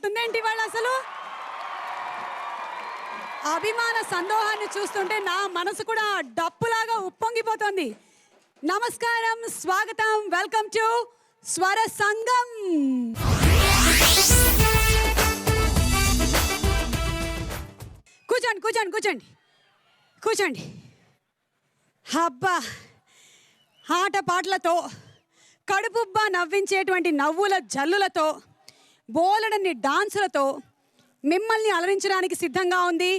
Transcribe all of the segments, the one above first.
అవుతుందేంటి వాళ్ళు అసలు? అభిమాన సందోహాన్ని చూస్తుంటే నా మనసు కూడా డప్పులాగా ఉప్పొంగిపోతుంది. నమస్కారం, స్వాగతం, వెల్కమ్ టు స్వర సంగం. కూర్చోండి కూర్చోండి కూర్చోండి కూర్చోండి. అబ్బా, ఆటపాటలతో కడుపుబ్బా నవ్వించేటువంటి నవ్వుల జల్లులతో బోలెడన్ని డాన్సులతో మిమ్మల్ని అలరించడానికి సిద్ధంగా ఉంది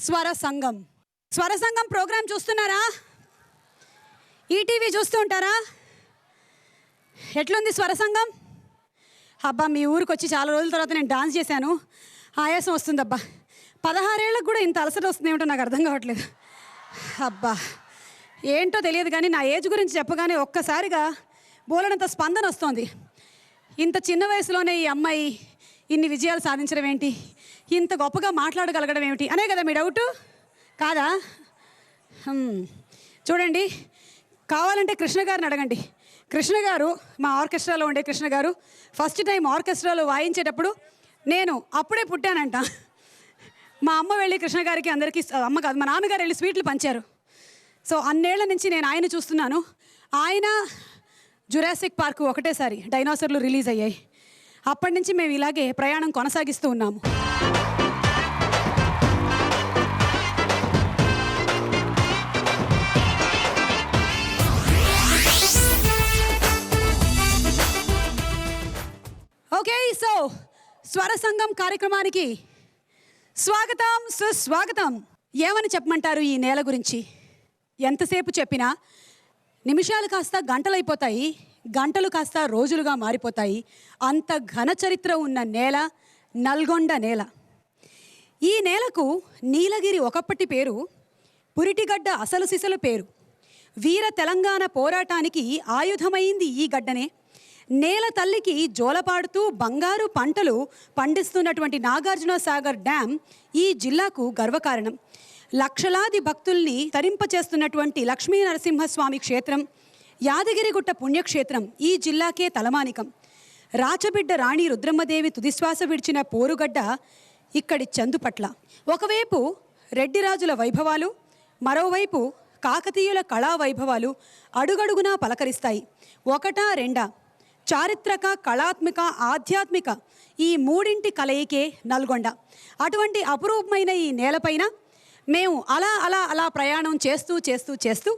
స్వర సంగం. స్వర సంగం ప్రోగ్రాం చూస్తున్నారా? ఈటీవీ చూస్తూ ఉంటారా? ఎట్లుంది స్వర సంగం? అబ్బా, మీ ఊరికి వచ్చి చాలా రోజుల తర్వాత నేను డాన్స్ చేశాను, ఆయాసం వస్తుందబ్బా. 16 ఏళ్ళకు కూడా ఇంత అలసట వస్తుంది ఏమిటో నాకు అర్థం కావట్లేదు. అబ్బా, ఏంటో తెలియదు కానీ నా ఏజ్ గురించి చెప్పగానే ఒక్కసారిగా బోలెడంత స్పందన వస్తుంది. ఇంత చిన్న వయసులోనే ఈ అమ్మాయి ఇన్ని విజయాలు సాధించడం ఏంటి, ఇంత గొప్పగా మాట్లాడగలగడం ఏమిటి అనే కదా మీ డౌటు కాదా? చూడండి, కావాలంటే కృష్ణ గారిని అడగండి. కృష్ణ గారు, మా ఆర్కెస్ట్రాలో ఉండే కృష్ణ గారు ఫస్ట్ టైం ఆర్కెస్ట్రాలో వాయించేటప్పుడు నేను అప్పుడే పుట్టానంట. మా అమ్మ వెళ్ళి కృష్ణ గారికి అందరికీ, అమ్మ కాదు మా నాన్నగారు వెళ్ళి స్వీట్లు పంచారు. సో అన్నేళ్ల నుంచి నేను ఆయన చూస్తున్నాను. ఆయన జురాసిక్ పార్క్ ఒకటేసారి డైనోసార్లు రిలీజ్ అయ్యాయి. అప్పటి నుంచి మేము ఇలాగే ప్రయాణం కొనసాగిస్తూ ఉన్నాము. ఓకే, సో స్వర సంగం కార్యక్రమానికి స్వాగతం, సుస్వాగతం. ఏమని చెప్పమంటారు ఈ నేల గురించి? ఎంతసేపు చెప్పినా నిమిషాలు కాస్త గంటలైపోతాయి, గంటలు కాస్త రోజులుగా మారిపోతాయి. అంత ఘన చరిత్ర ఉన్న నేల నల్గొండ నేల. ఈ నేలకు నీలగిరి ఒకప్పటి పేరు, పురిటిగడ్డ అసలు సిసలు పేరు. వీర తెలంగాణ పోరాటానికి ఆయుధమైంది ఈ గడ్డనే. నేల తల్లికి జోలపాడుతూ బంగారు పంటలు పండిస్తున్నటువంటి నాగార్జున సాగర్ డ్యామ్ ఈ జిల్లాకు గర్వకారణం. లక్షలాది భక్తుల్ని తరింపచేస్తున్నటువంటి లక్ష్మీ నరసింహస్వామి క్షేత్రం, యాదగిరిగుట్ట పుణ్యక్షేత్రం ఈ జిల్లాకే తలమానికం. రాచబిడ్డ రాణి రుద్రమ్మదేవి తుదిశ్వాస విడిచిన పోరుగడ్డ ఇక్కడి చందుపట్ల. ఒకవైపు రెడ్డిరాజుల వైభవాలు, మరోవైపు కాకతీయుల కళా వైభవాలు అడుగడుగునా పలకరిస్తాయి. ఒకటా రెండా, చారిత్రక, కళాత్మక, ఆధ్యాత్మిక ఈ మూడింటి కలయికే నల్గొండ. అటువంటి అపురూపమైన ఈ నేలపైన మేము అలా అలా అలా ప్రయాణం చేస్తూ చేస్తూ చేస్తూ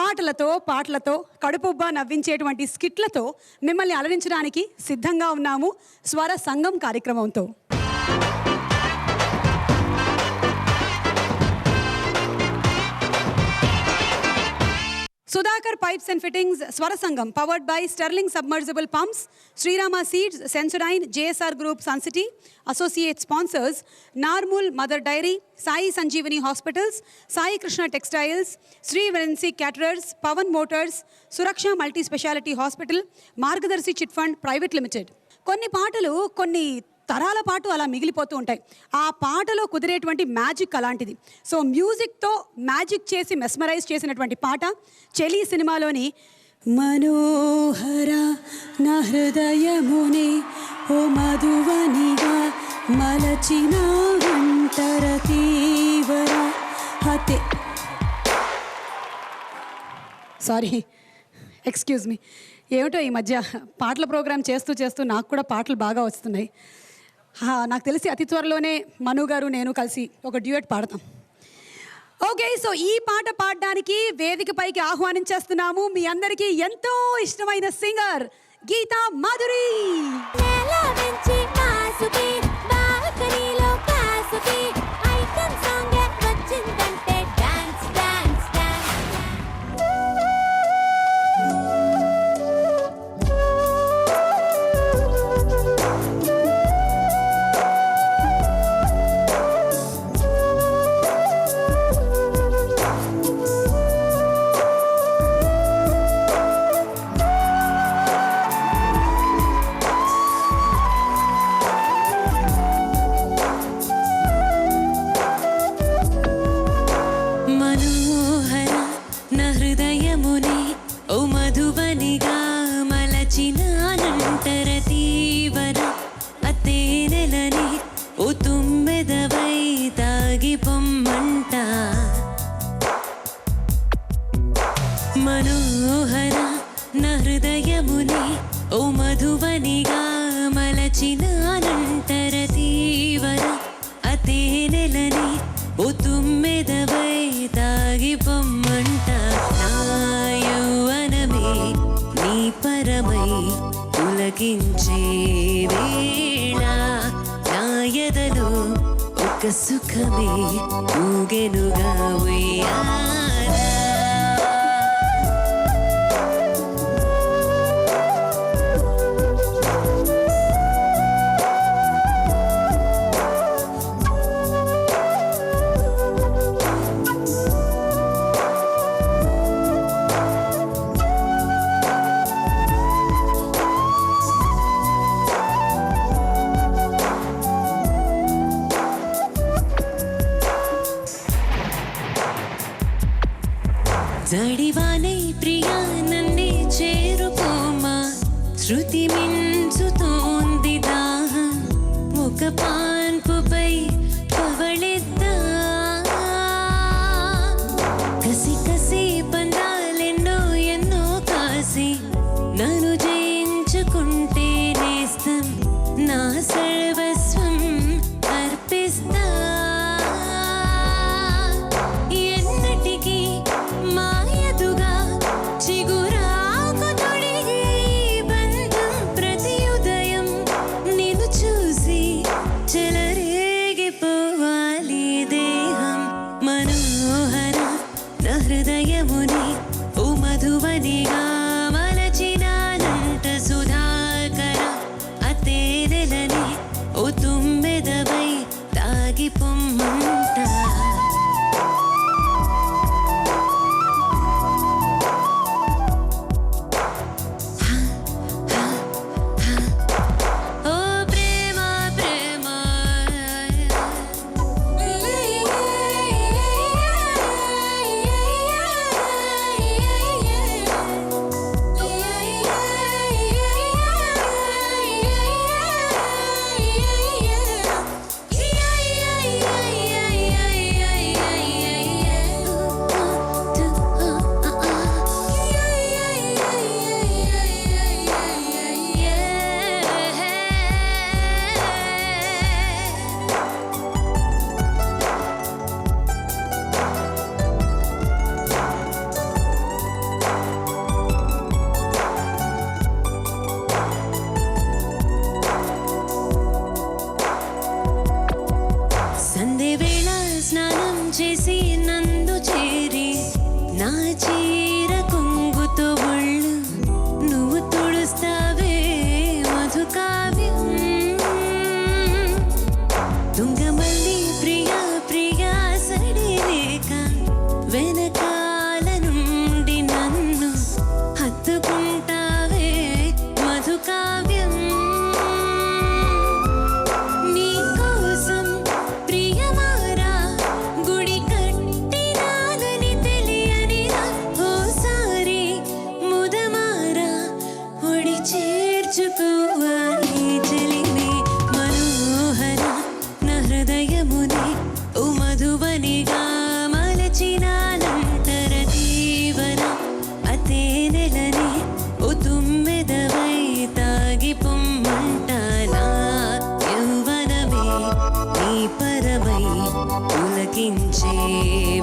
ఆటలతో, పాటలతో, కడుపుబ్బా నవ్వించేటువంటి స్కిట్లతో మిమ్మల్ని అలరించడానికి సిద్ధంగా ఉన్నాము స్వర సంగం కార్యక్రమంతో. Sudhakar Pipes and Fittings Swara Sangam, powered by Sterling Submersible Pumps, Srirama Seeds, Sensodyne, JSR Group, Sun City. Associate sponsors Narmul Mother Dairy, Sai Sanjeevani Hospitals, Sai Krishna Textiles, Sri Valency Caterers, Pawan Motors, Suraksha Multi Speciality Hospital, Margadarshi Chit Fund Private Limited. కొన్ని పాటలు కొన్ని తరాల పాటు అలా మిగిలిపోతూ ఉంటాయి. ఆ పాటలో కుదిరేటువంటి magic అలాంటిది. సో మ్యూజిక్తో మ్యాజిక్ చేసి మెస్మరైజ్ చేసినటువంటి పాట చెలి సినిమాలోని మనోహర నా హృదయమునే ఓ మధువనిగా మలచిన ఒంటర తీవర హతే. Sorry, excuse me. ఏమిటో ఈ మధ్య పాటల ప్రోగ్రాం చేస్తూ చేస్తూ నాకు కూడా పాటలు బాగా వస్తున్నాయి. నాకు తెలిసి అతి త్వరలోనే మను గారు నేను కలిసి ఒక డ్యూయట్ పాడతాం. ఓకే, సో ఈ పాట పాడడానికి వేదికపైకి ఆహ్వానించేస్తున్నాము మీ అందరికీ ఎంతో ఇష్టమైన సింగర్ గీతా మాధురి. తుమ్మెదవై తాగిపొమ్మంట నా యౌవనమే నీ పరమై పులకించే వేళ నా ఎదలో ఒక సుఖమే ఊగెనుగా ఉయ్యాల. జడివానై ప్రియా నన్నే చేరుకోమా శృతి మించుతోంది దాహం ఒక పాన్పుపై పవళిద్దా కసి కసి పందాలెన్నో ఎన్నో కాసి నన్ను జయించుకుంటే నేస్తం నా సర్వస్వం అర్పిస్తా హృదయముని ఓ మధువనిగా మలచినానంట సుధాకర అతేనెలని ఓ తుమ్మెదవై తాగిపొమ్మంట. సంధ్యవేళ స్నానం చేసి నందు చేరి నా చీర కొంగుతో ఒళ్ళు నువ్వు తుడుస్తావే మధుకావ్యం తుంగమల్లి ప్రియా ప్రియా సడిలేక వెనకాల నుండి నన్ను హత్తుకుంటావే మధుకావ్యం చేర్చుకోవాలి చెలిమే మనోహర నా హృదయముని ఓ మధువనిగా మలచినానంతర జీవన అతేనెలని ఓ తుమ్మెదవై తాగిపొమ్మంట నా యౌవనమే నీ పరమై పులకించే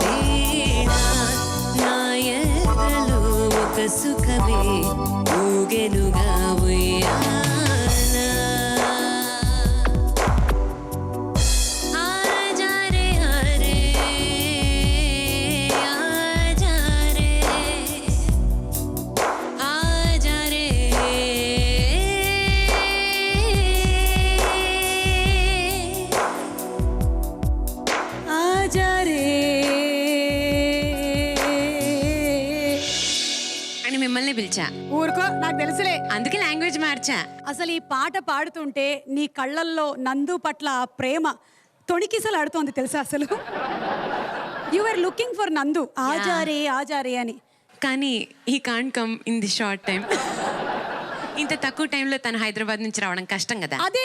వేళ నా ఎదలో ఒక సుఖమే ఊగెనుగా ఉయ్యాల. ఆజా రే హరే ఆజా రే ఆజా రే ఆజా రే అని మిమ్మల్ని పిలిచా. ఊరుకో, నాకు తెలుసులే. అందుకే లాంగ్వేజ్ మార్చా. అసలు ఈ పాట పాడుతుంటే నీ కళ్ళల్లో నందు పట్ల ఆ ప్రేమ తొణికిసలాడుతోంది తెలుసా అసలు. యు ఆర్ లుకింగ్ ఫర్ నందు ఆజారే ఆజారే అని. కానీ ఈ can't come in the short time. ఇంత తక్కువ టైంలో తను హైదరాబాద్ నుంచి రావడం కష్టం కదా. అదే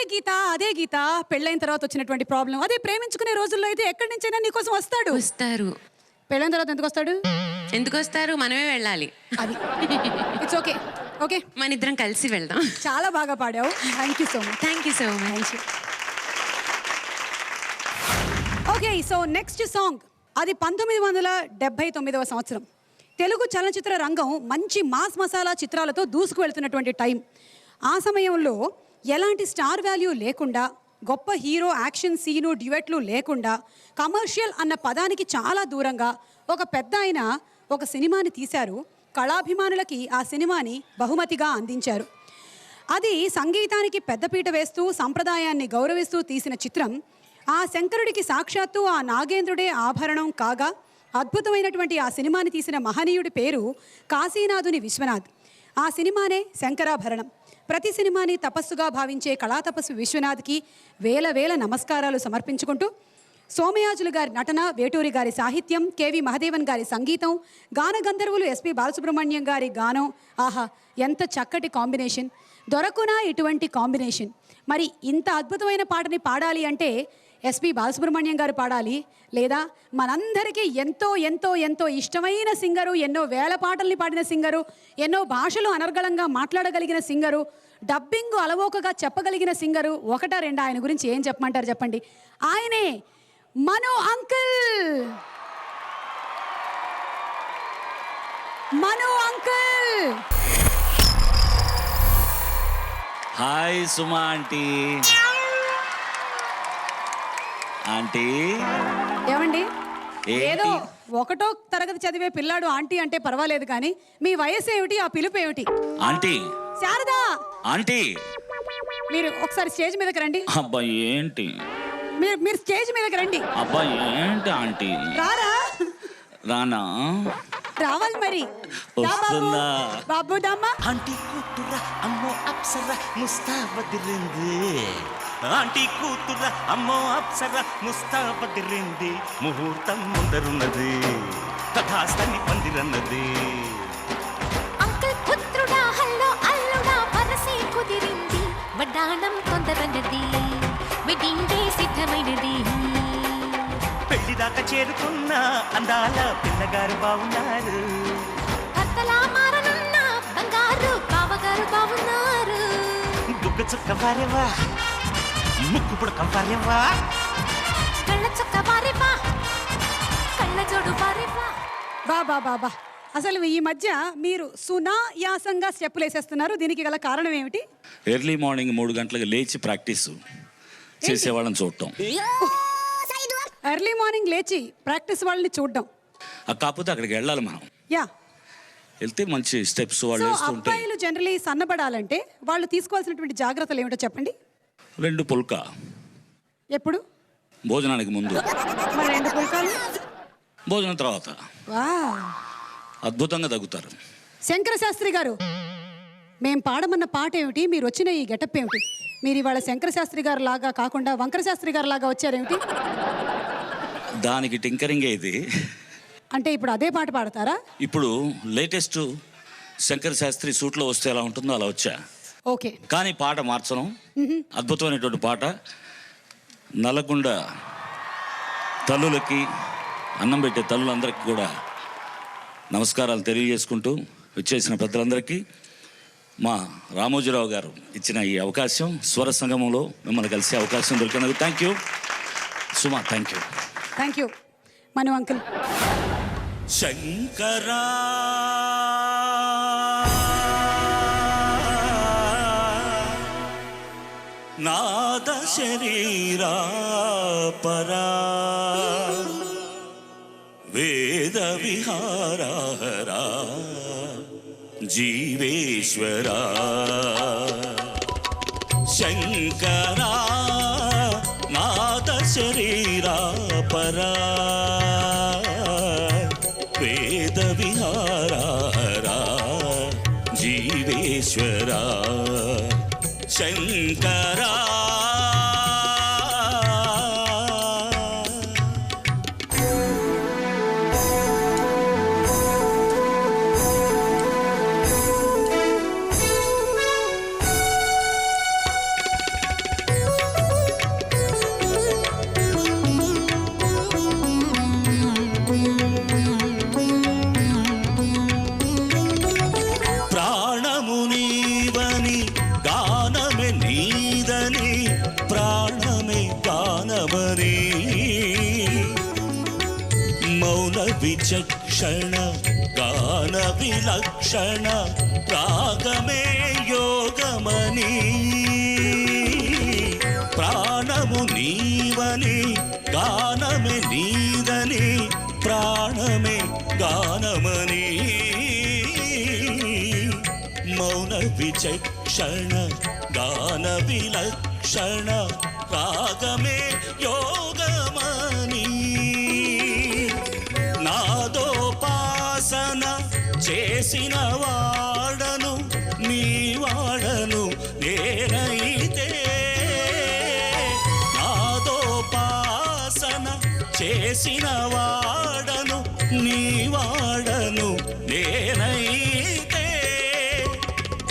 గీత పెళ్ళైన తర్వాత వచ్చినటువంటి ప్రాబ్లం. అదే ప్రేమించుకునే రోజుల్లో అయితే ఎక్కడి నుంచైనా నీకోసం వస్తారు. పెళ్ళైన తర్వాత ఎందుకు వస్తారు మనమే వెళ్ళాలి. అది ఇట్స్ ఓకే. ఓకే, మన ఇద్దరం కలిసి వెళ్దాం. చాలా బాగా పాడావు. Thank you so much. Thank you so much. Okay, so next song అది 1979వ సంవత్సరం. తెలుగు చలనచిత్ర రంగం మంచి మాస్ మసాలా చిత్రాలతో దూసుకు వెళ్తున్నటువంటి టైం. ఆ సమయంలో ఎలాంటి స్టార్ వాల్యూ లేకుండా, గొప్ప హీరో యాక్షన్ సీను డ్యూయెట్లు లేకుండా, కమర్షియల్ అన్న పదానికి చాలా దూరంగా ఒక పెద్ద ఆయన ఒక సినిమాని తీశారు. కళాభిమానులకి ఆ సినిమాని బహుమతిగా అందించారు. అది సంగీతానికి పెద్దపీట వేస్తూ సంప్రదాయాన్ని గౌరవిస్తూ తీసిన చిత్రం. ఆ శంకరుడికి సాక్షాత్తు ఆ నాగేంద్రుడే ఆభరణం కాగా, అద్భుతమైనటువంటి ఆ సినిమాని తీసిన మహనీయుడి పేరు కాశీనాథుని విశ్వనాథ్. ఆ సినిమానే శంకరాభరణం. ప్రతి సినిమాని తపస్సుగా భావించే కళాతపస్సు విశ్వనాథ్కి వేల వేల నమస్కారాలు సమర్పించుకుంటూ, సోమయాజులు గారి నటన, వేటూరి గారి సాహిత్యం, కేవి మహదేవన్ గారి సంగీతం, గాన గంధర్వులు ఎస్పి బాలసుబ్రహ్మణ్యం గారి గానం, ఆహా ఎంత చక్కటి కాంబినేషన్! దొరకునా ఇటువంటి కాంబినేషన్. మరి ఇంత అద్భుతమైన పాటని పాడాలి అంటే ఎస్పి బాలసుబ్రహ్మణ్యం గారు పాడాలి, లేదా మనందరికీ ఎంతో ఎంతో ఎంతో ఇష్టమైన సింగరు, ఎన్నో వేల పాటల్ని పాడిన సింగరు, ఎన్నో భాషలు అనర్గళంగా మాట్లాడగలిగిన సింగరు, డబ్బింగ్ అలవోకగా చెప్పగలిగిన సింగరు, ఒకటా రెండా ఆయన గురించి ఏం చెప్పమంటారు చెప్పండి? ఆయనే మను అంకుల్. మను అంకుల్. హాయ్ సుమా ఆంటీ. ఆంటీ ఏమండి, ఏంటి? ఏదో ఒకటో తరగతి చదివే పిల్లాడు ఆంటీ అంటే పర్వాలేదు, కానీ మీ వయసు ఏమిటి, ఆ పిలుపు ఏమిటి? Aunty Sharada, aunty. మీరు ఒకసారి స్టేజ్ మీదకి రండి. అబ్బా ఏంటి? మీరు స్టేజ్ మీదకి రండి. అబ్బా ఏంటి ఆంటీ? రారా? రానా? రావాలి మరి. దా బాబు. వస్తున్నా. బాబు దామ్మా. ఆంటీ కూతుర అమ్మో అప్సర ముస్తాబదిరింది. ఆంటీ కూతుర అమ్మో అప్సర ముస్తాబదిరింది. ముహూర్తం ముందరున్నది, తథాస్తని పందిరన్నది. అంకుల్ పుత్రుడా హల్లో అల్లుడా వరసే కుదిరింది. వడ్డాణం తొందరన్నది, వెడ్డింగ్ డే సిద్ధమైనది. పెళ్లిదాకా చేరుకున్న అందాల పిల్లగారు బావున్నారు. భర్తలా మారనున్న బంగారు బావగారు బావున్నారు. బుగ్గ చుక్క వారేవా, ముక్కు పుడక వారేవా, కళ్ళ చొక్క వారేవా, కళ్ళ జోడు వారేవా. బాబా బాబా, అసలు ఈ మధ్య మీరు సునాయాసంగా స్టెప్పులు వేసేస్తున్నారు. దీనికి గల కారణం ఏమిటి? ఎర్లీ మార్నింగ్ 3 గంటలకు లేచి ప్రాక్టీస్ చేసేవాళ్ళని చూడటం. ఎర్లీ మార్నింగ్ లేచి ప్రాక్టీస్ వాళ్ళని చూడడం. కాకపోతే అక్కడికి వెళ్ళాలి మనం. యా. వెళ్తే మంచి స్టెప్స్ వాళ్ళు సో వేస్తుంటే. అబ్బాయిలు జనరలీ సన్నబడాలంటే వాళ్ళు తీసుకోవాల్సినటువంటి జాగ్రత్తలు ఏమిటో చెప్పండి. 2 పుల్క ఎప్పుడు? భోజనానికి ముందు, మరి 2 పుల్కాలు భోజనం తర్వాత వా. అద్భుతంగా తగ్గుతారు. శంకర శాస్త్రి గారు, మేం పాడమన్న పాట ఏమిటి, మీరు వచ్చిన ఈ గెటప్ ఏమిటి? మీరు ఇవాళ శంకర శాస్త్రి గారు లాగా కాకుండా వంకర శాస్త్రి గారు లాగా వచ్చారేమిటి? దానికి టింకరింగే ఇది. అంటే ఇప్పుడు అదే పాట పాడతారా? ఇప్పుడు లేటెస్ట్ శంకర్ శాస్త్రి సూట్లో వస్తే ఎలా ఉంటుందో అలా వచ్చా. ఓకే. కానీ పాట మార్చడం. అద్భుతమైనటువంటి పాట. నల్లగొండ తల్లులకి, అన్నం పెట్టే తల్లులందరికీ కూడా నమస్కారాలు తెలియజేసుకుంటూ, వచ్చేసిన పెద్దలందరికీ మా రామోజీరావు గారు ఇచ్చిన ఈ అవకాశం, స్వర సంగమంలో మిమ్మల్ని కలిసే అవకాశం దొరికినందుకు thank you Suma. Thank you. Thank you Manu uncle. Shankara నాద శరీరా పరా వేద విహారా జీవేశ్వరా శంకరా నాద శరీరా పరా వేద విహారా జీవేశ్వరా శంకరా. ప్రాణము నీవని గానమే నీదని, ప్రాణమే గానమని విచక్షణ గాన విలక్షణ రాగమే యోగమని ప్రాణము నీవని గానమే నీదని ప్రాణమే గానమని మౌన విచక్షణ గాన విలక్షణ రాగమే యోగమని నాదోపాసన చేసిన వాడను నీ వాడను నేనైతే నాదోపాసన చేసిన వాడను నీ వాడను నేనైతే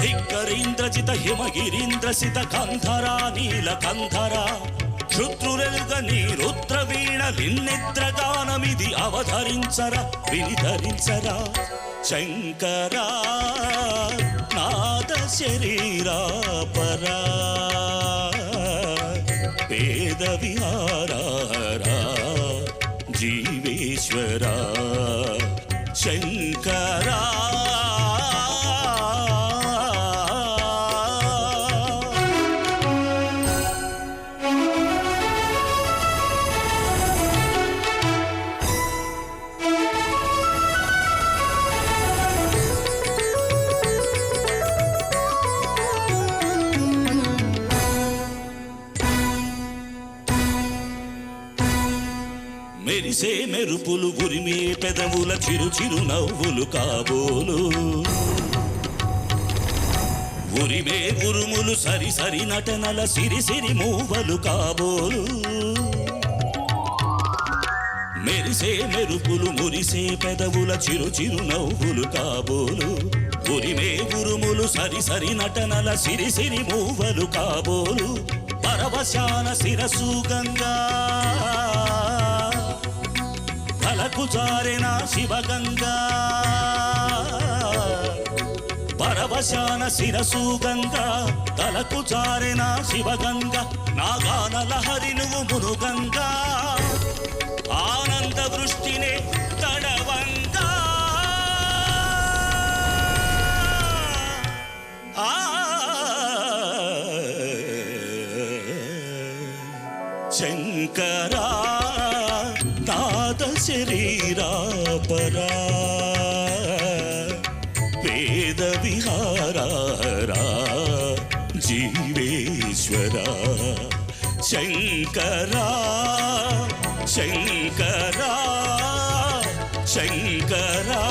ధిక్కరీంద్రజిత హిమగిరీంద్రసిత కంధరా నీలకంధరా శుద్రురెల్గ నీ రుద్రవీణ విన్నిద్రగానమిది అవధరించరా వినిధరించరా శంకరా నాద శరీరా పరా వేద విహారా జీవేశ్వరా శంకరా మెరిసే మెరుపులు ఉరిమే పెదవుల చిరు చిరు నవ్వులు కాబోలు ఉరిమే ఉరుములు సరి సరి నటనల సిరి సిరి మూవలు కాబోలు మెరిసే మెరుపులు మురిసే పెదవుల చిరు చిరు నవ్వులు కాబోలు ఉరిమే ఉరుములు సరి సరి నటనల సిరి సిరి మూవలు కాబోలు పరవశాన శిరసు గంగా తలకు జారెన శివగంగా పరవశాన శిరసు గంగా తలకు జారెన శివగంగా నాగాన లహరి నువ్వు మునుగంగా ఆనంద వృష్టినే తడవంగా శంకరా నాద శరీరా పరా వేద విహారా జీవేశ్వరా శంకరా శంకరా శంకరా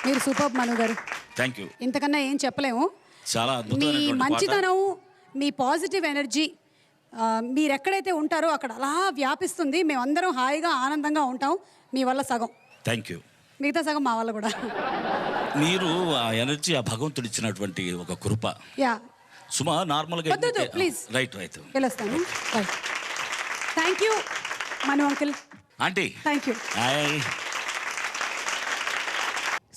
మీరు సూపర్ మను గారు. Thank you. ఇంతకన్నా ఏం చెప్పలేము. చాలా మీ అద్భుతమైనటువంటి మంచితనం, మీ పాజిటివ్ ఎనర్జీ మీరు ఎక్కడైతే ఉంటారో అక్కడ అలా వ్యాపిస్తుంది. మేమందరం హాయిగా ఆనందంగా ఉంటాం మీ వల్ల సగం. Thank you. మిగతా సగం మా వల్ల కూడా. మీరు ఆ ఎనర్జీ ఆ భగవంతుడు ఇచ్చినటువంటి ఒక కృప. యా సుమా నార్మల్గా ప్లీజ్ రైట్ రైట్ వెళ్ళొస్తాను. Thank you Manu uncle. Aunty thank you. Hi.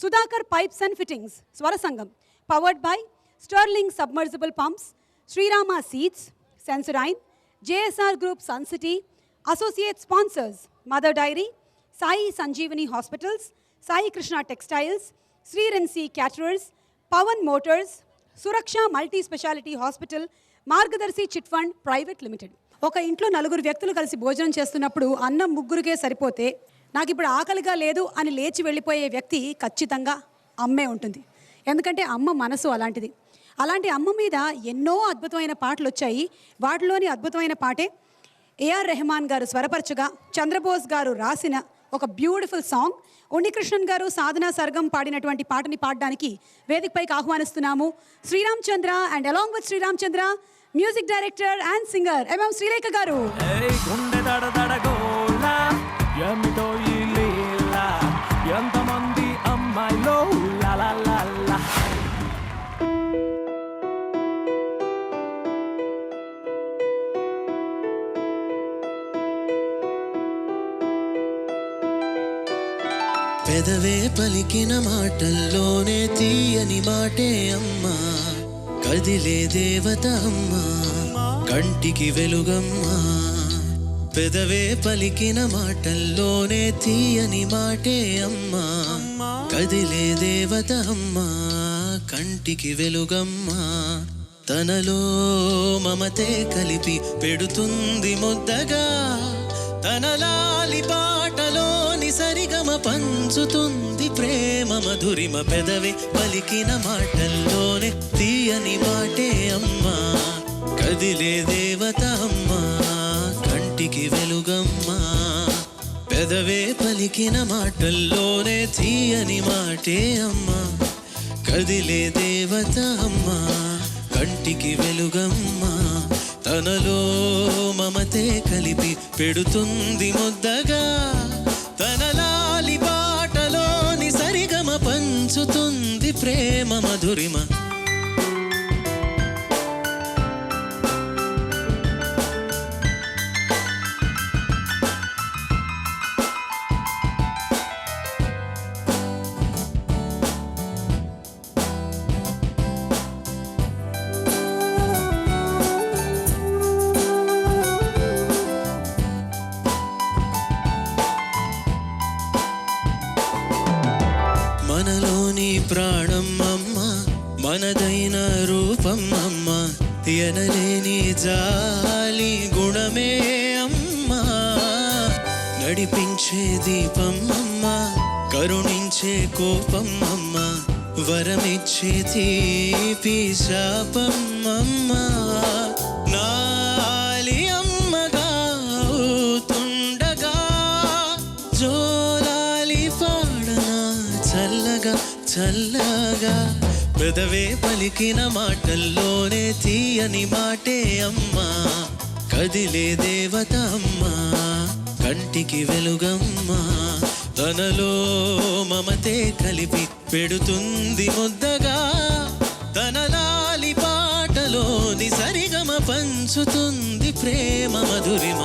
Sudhakar pipes and fittings Swara Sangam powered by Sterling submersible pumps, Srirama seeds, Sensodyne, JSR group, Sun City. Associate sponsors Mother Dairy, Sai Sanjeevani hospitals, Sai Krishna textiles, శ్రీరెన్సీ caterers, Pavan motors, Suraksha multi speciality hospital, Margadarsi chit fund private limited. ఒక ఇంట్లో నలుగురు వ్యక్తులు కలిసి భోజనం చేస్తున్నప్పుడు అన్నం ముగ్గురికే సరిపోతే నాకు ఇప్పుడు ఆకలిగా లేదు అని లేచి వెళ్ళిపోయే వ్యక్తి ఖచ్చితంగా అమ్మే ఉంటుంది. ఎందుకంటే అమ్మ మనసు అలాంటిది. అలాంటి అమ్మ మీద ఎన్నో అద్భుతమైన పాటలు వచ్చాయి. వాటిలోని అద్భుతమైన పాటే AR రెహమాన్ గారు స్వరపరచగా చంద్రబోస్ గారు రాసిన ఒక బ్యూటిఫుల్ సాంగ్. ఉన్నికృష్ణన్ గారు, సాధనా సర్గం పాడినటువంటి పాటని పాడడానికి వేదికపైకి ఆహ్వానిస్తున్నాము Sriram Chandra and along with Sriram Chandra music director and singer MM Srilekha garu. ఏమిటో ఈ లీల, ఎంతమంది అమ్మాయిలో లాలా లాలా. పెదవే పలికిన మాటల్లోనే తీయని మాటే అమ్మా, కదిలే దేవత అమ్మా. కంటికి వెలుగమ్మా పెదవే పలికిన మాటల్లోనే తీయని మాటే అమ్మా కదిలే దేవత అమ్మా కంటికి వెలుగమ్మా తనలో మమతే కలిపి పెడుతుంది ముద్దగా తన లాలి పాటలోని సరిగమ పంచుతుంది ప్రేమ మధురిమ పెదవి పలికిన మాటల్లోనే తీయని మాటే అమ్మా కదిలే దేవత అమ్మా కంటికి వెలుగమ్మా పెదవే పలికిన మాటల్లోనే తీయని మాటే అమ్మా కదిలే దేవత అమ్మా కంటికి వెలుగమ్మా తనలో మమతే కలిపి పెడుతుంది ముద్దగా తన లాలి పాటలోని సరిగమ పంచుతుంది ప్రేమ మధురిమ మనలోని ప్రాణం అమ్మ మనదైన రూపం అమ్మ ఎనలేని జాలి గుణమే అమ్మా నడిపించే దీపం అమ్మ కరుణించే కోపం అమ్మ వరమిచ్చే తీపి శాపం అమ్మ నాలి అమ్మగా అవుతుండగా జోలాలి పాడనా చల్లగా చల్లగా పెదవే పలికిన మాటల్లోనే తీయని మాటే అమ్మా కదిలే దేవత అమ్మా కంటికి వెలుగమ్మా తనలో మమతే కలిపి పెడుతుంది ముద్దగా తన లాలి పాటలోని సరిగమ పంచుతుంది ప్రేమ మధురిమ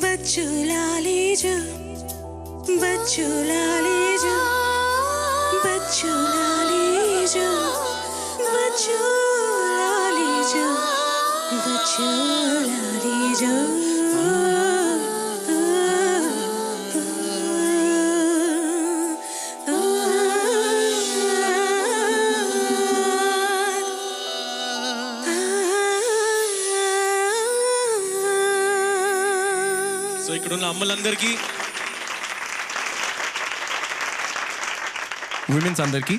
बच्चूलाले जो बच्चूलाले जो बच्चूलाले जो बच्चूलाले जो बच्चूलाले जो సో ఇక్కడ ఉన్న అమ్మలందరికీ విమెన్స్ అందరికీ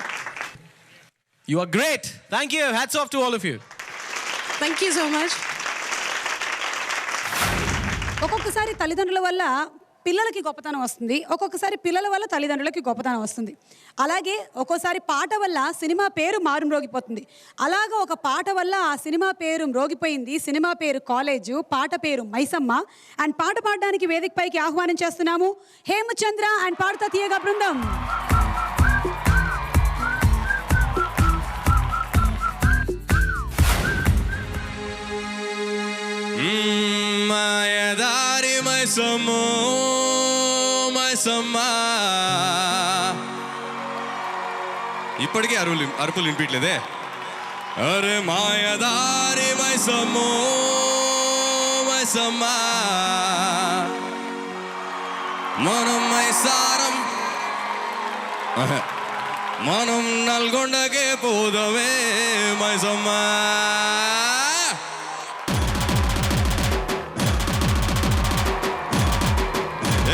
you are great thank you hats off to all of you thank you so much. ఒక్కొక్కసారి తల్లిదండ్రుల వల్ల పిల్లలకి గొప్పతనం వస్తుంది, ఒక్కొక్కసారి పిల్లల వల్ల తల్లిదండ్రులకి గొప్పతనం వస్తుంది. అలాగే ఒక్కోసారి పాట వల్ల సినిమా పేరు మారుమ్రోగిపోతుంది. అలాగా ఒక పాట వల్ల ఆ సినిమా పేరు మ్రోగిపోయింది. సినిమా పేరు కాలేజు, పాట పేరు మైసమ్మ. అండ్ పాట పాడడానికి వేదిక పైకి ఆహ్వానం చేస్తున్నాము హేమచంద్ర అండ్ పాడుతా తీయగా బృందం. మాయదారి మైసమ్మో మైసమ్మ. ఇప్పటికే అరుపులు వినిపించలేదే. అరే మాయదారి మైసమ్మో మైసమ్మా మనం మైసారం మనం నల్గొండకే పోదమే మైసమ్మా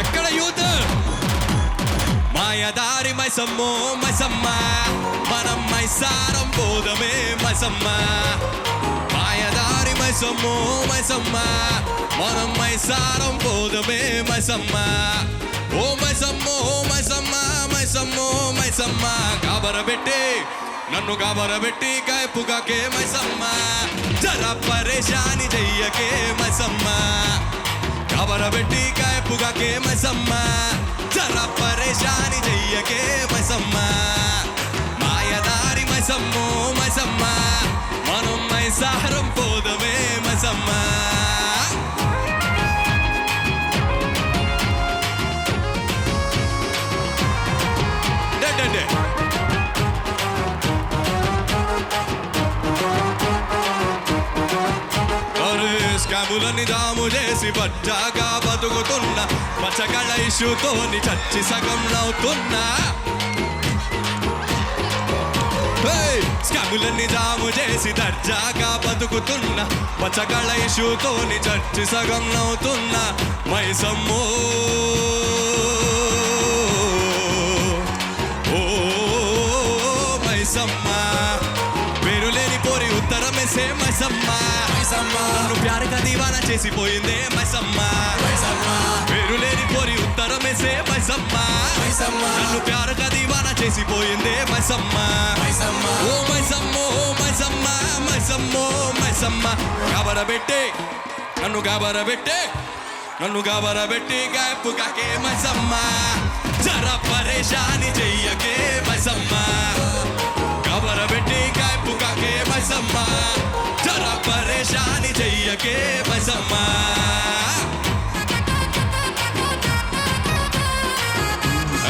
ఎక్కడ యూత్ మాయదారి మైసమ్మో మైసమ్మా మనం మైసారం పోదమే మైసమ్మా మాయదారి మైసమ్మో మైసమ్మా మనం మైసారం పోదమే మైసమ్మా ఓ మైసమ్మో మైసమ్మా మైసమ్మో మైసమ్మా గాబరబెట్టి నన్ను గాబరబెట్టి కాయపుగాకే మైసమ్మా జరా పరేషాని చెయ్యకే మైసమ్మా గాబరబెట్టి కాయపుగాకే మైసమ్మా జరా పరేషాని చెయ్యకే మైసమ్మా మాయదారి మైసమ్మో మైసమ్మా మనం మైసారం పోదమే మైసమ్మా స్కాములని దాము చేసి పచ్చాగా బతుకుతున్నా పచ్చగళ్ళ ఇష్యూతోని చచ్చి సగం నవ్వుతున్నా స్కాములని దాము చేసి దర్జాగా బతుకుతున్నా పచ్చగళ్ళ ఇష్యూతోని చచ్చి సగం నవ్వుతున్నా మైసమ్మో ఓ మైసమ్మా పేరు లేని పోరి ఉత్తరమేసే మైసమ్మా నన్ను ప్యారగా దీవానా చేసిపోయిందే మైసమ్మా పేరు లేని పోరి ఉత్తరమేసే మైసమ్మా నన్ను ప్యారగా దీవానా చేసిపోయిందే మైసమ్మా ఓ మైసమ్మో మైసమ్మా మైసమ్మో మైసమ్మా గాబరబెట్టే నన్ను గాబరబెట్టే నన్ను గాబరబెట్టి గాయపుగాకే మైసమ్మా జరా పరేషాని చెయ్యకే మైసమ్మా గాబరబెట్టి గాయపుగాకే మైసమ్మా జరా పరేషాని చెయ్యకే మైసమ్మా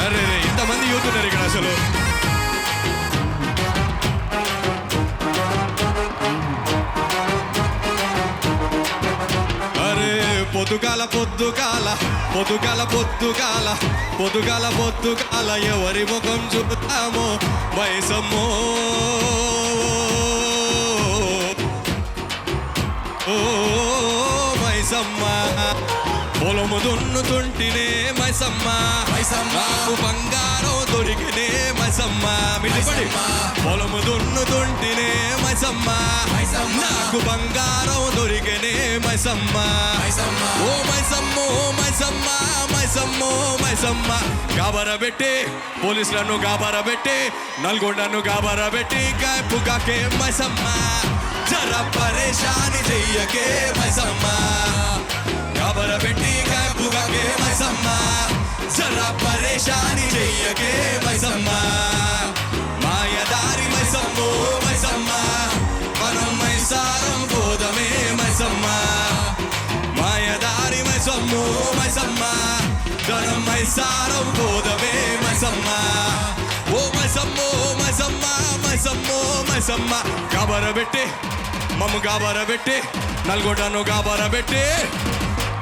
అరే ఇంతమంది యూత్ ఉన్నారు ఇక్కడ అసలు అరే పొద్దుగాల పొద్దుగాల పొద్దుగాల పొద్దుగాల పొద్దుగాల పొద్దుగాల ఎవరి ముఖం చూపుతామో మైసమ్మో ఓ మైసమ్మా పొలము దున్నుతుంటినే మైసమ్మా నాకు బంగారం దొరికినే మైసమ్మా మిడిపడి పొలము దున్నుతుంటినే మైసమ్మా నాకు బంగారం దొరికినే మైసమ్మా ఓ మైసమ్మో మైసమ్మా మైసమ్మో మైసమ్మా గాబరబెట్టి పోలీసులను గాబరబెట్టి నల్గొండను గాబరబెట్టి గాయపుగాకే మైసమ్మా జరా పరేషాని చెయ్యకే మైసమ్మా గాబరబెట్టి గాయపుగాకే మైసమ్మా జరా పరేషాని చెయ్యకే మైసమ్మా మాయదారి మైసమ్మో మైసమ్మా మనం మైసారం పోదమే మైసమ్మా మాయదారి మైసమ్మో మైసమ్మా మనం మైసారం పోదమే మైసమ్మా ఓ మైసమ్మో మైసమ్మా మైసమ్మో మైసమ్మా గాబరబెట్టి మమ్ము గాబరబెట్టి నల్గొండను గాబరబెట్టి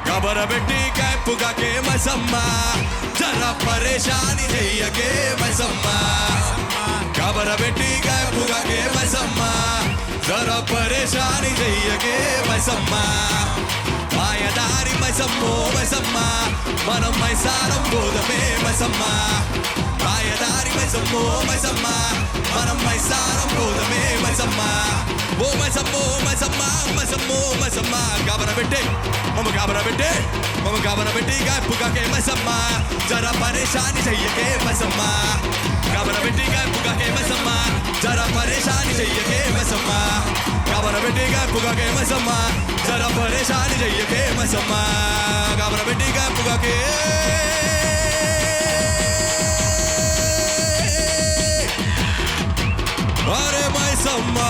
గాబరబెట్టి కాయపుగాకే మైసమ్మా జరా పరేషాని చెయ్యకే మైసమ్మా గాబరబెట్టి కాయపుగాకే మైసమ్మా జరా పరేషాని చెయ్యకే మైసమ్మా మాయదారి మైసమ్మో మైసమ్మా మనం మైసారం పోదమే మైసమ్మా మాయదారి మైసమ్మో మైసమ్మా మనం మైసారం పోదమే మైసమ్మా ఓ మైసమ్మో మైసమ్మా మైసమ్మో మైసమ్మా గాబరబెట్టి మమ్మ గాబరబెట్టి గాయపుగాకే మైసమ్మా జరా పరేషాని చెయ్యకే మైసమ్మా గాబరబెట్టి గాయపుగాకే మైసమ్మా జరా పరేషాని చెయ్యకే మైసమ్మా గాబరబెట్టి గాయపుగాకే మైసమ్మా జరా పరేషాని చెయ్యకే మైసమ్మా గాబరబెట్టి గాయపుగాకే అరే మైసమ్మా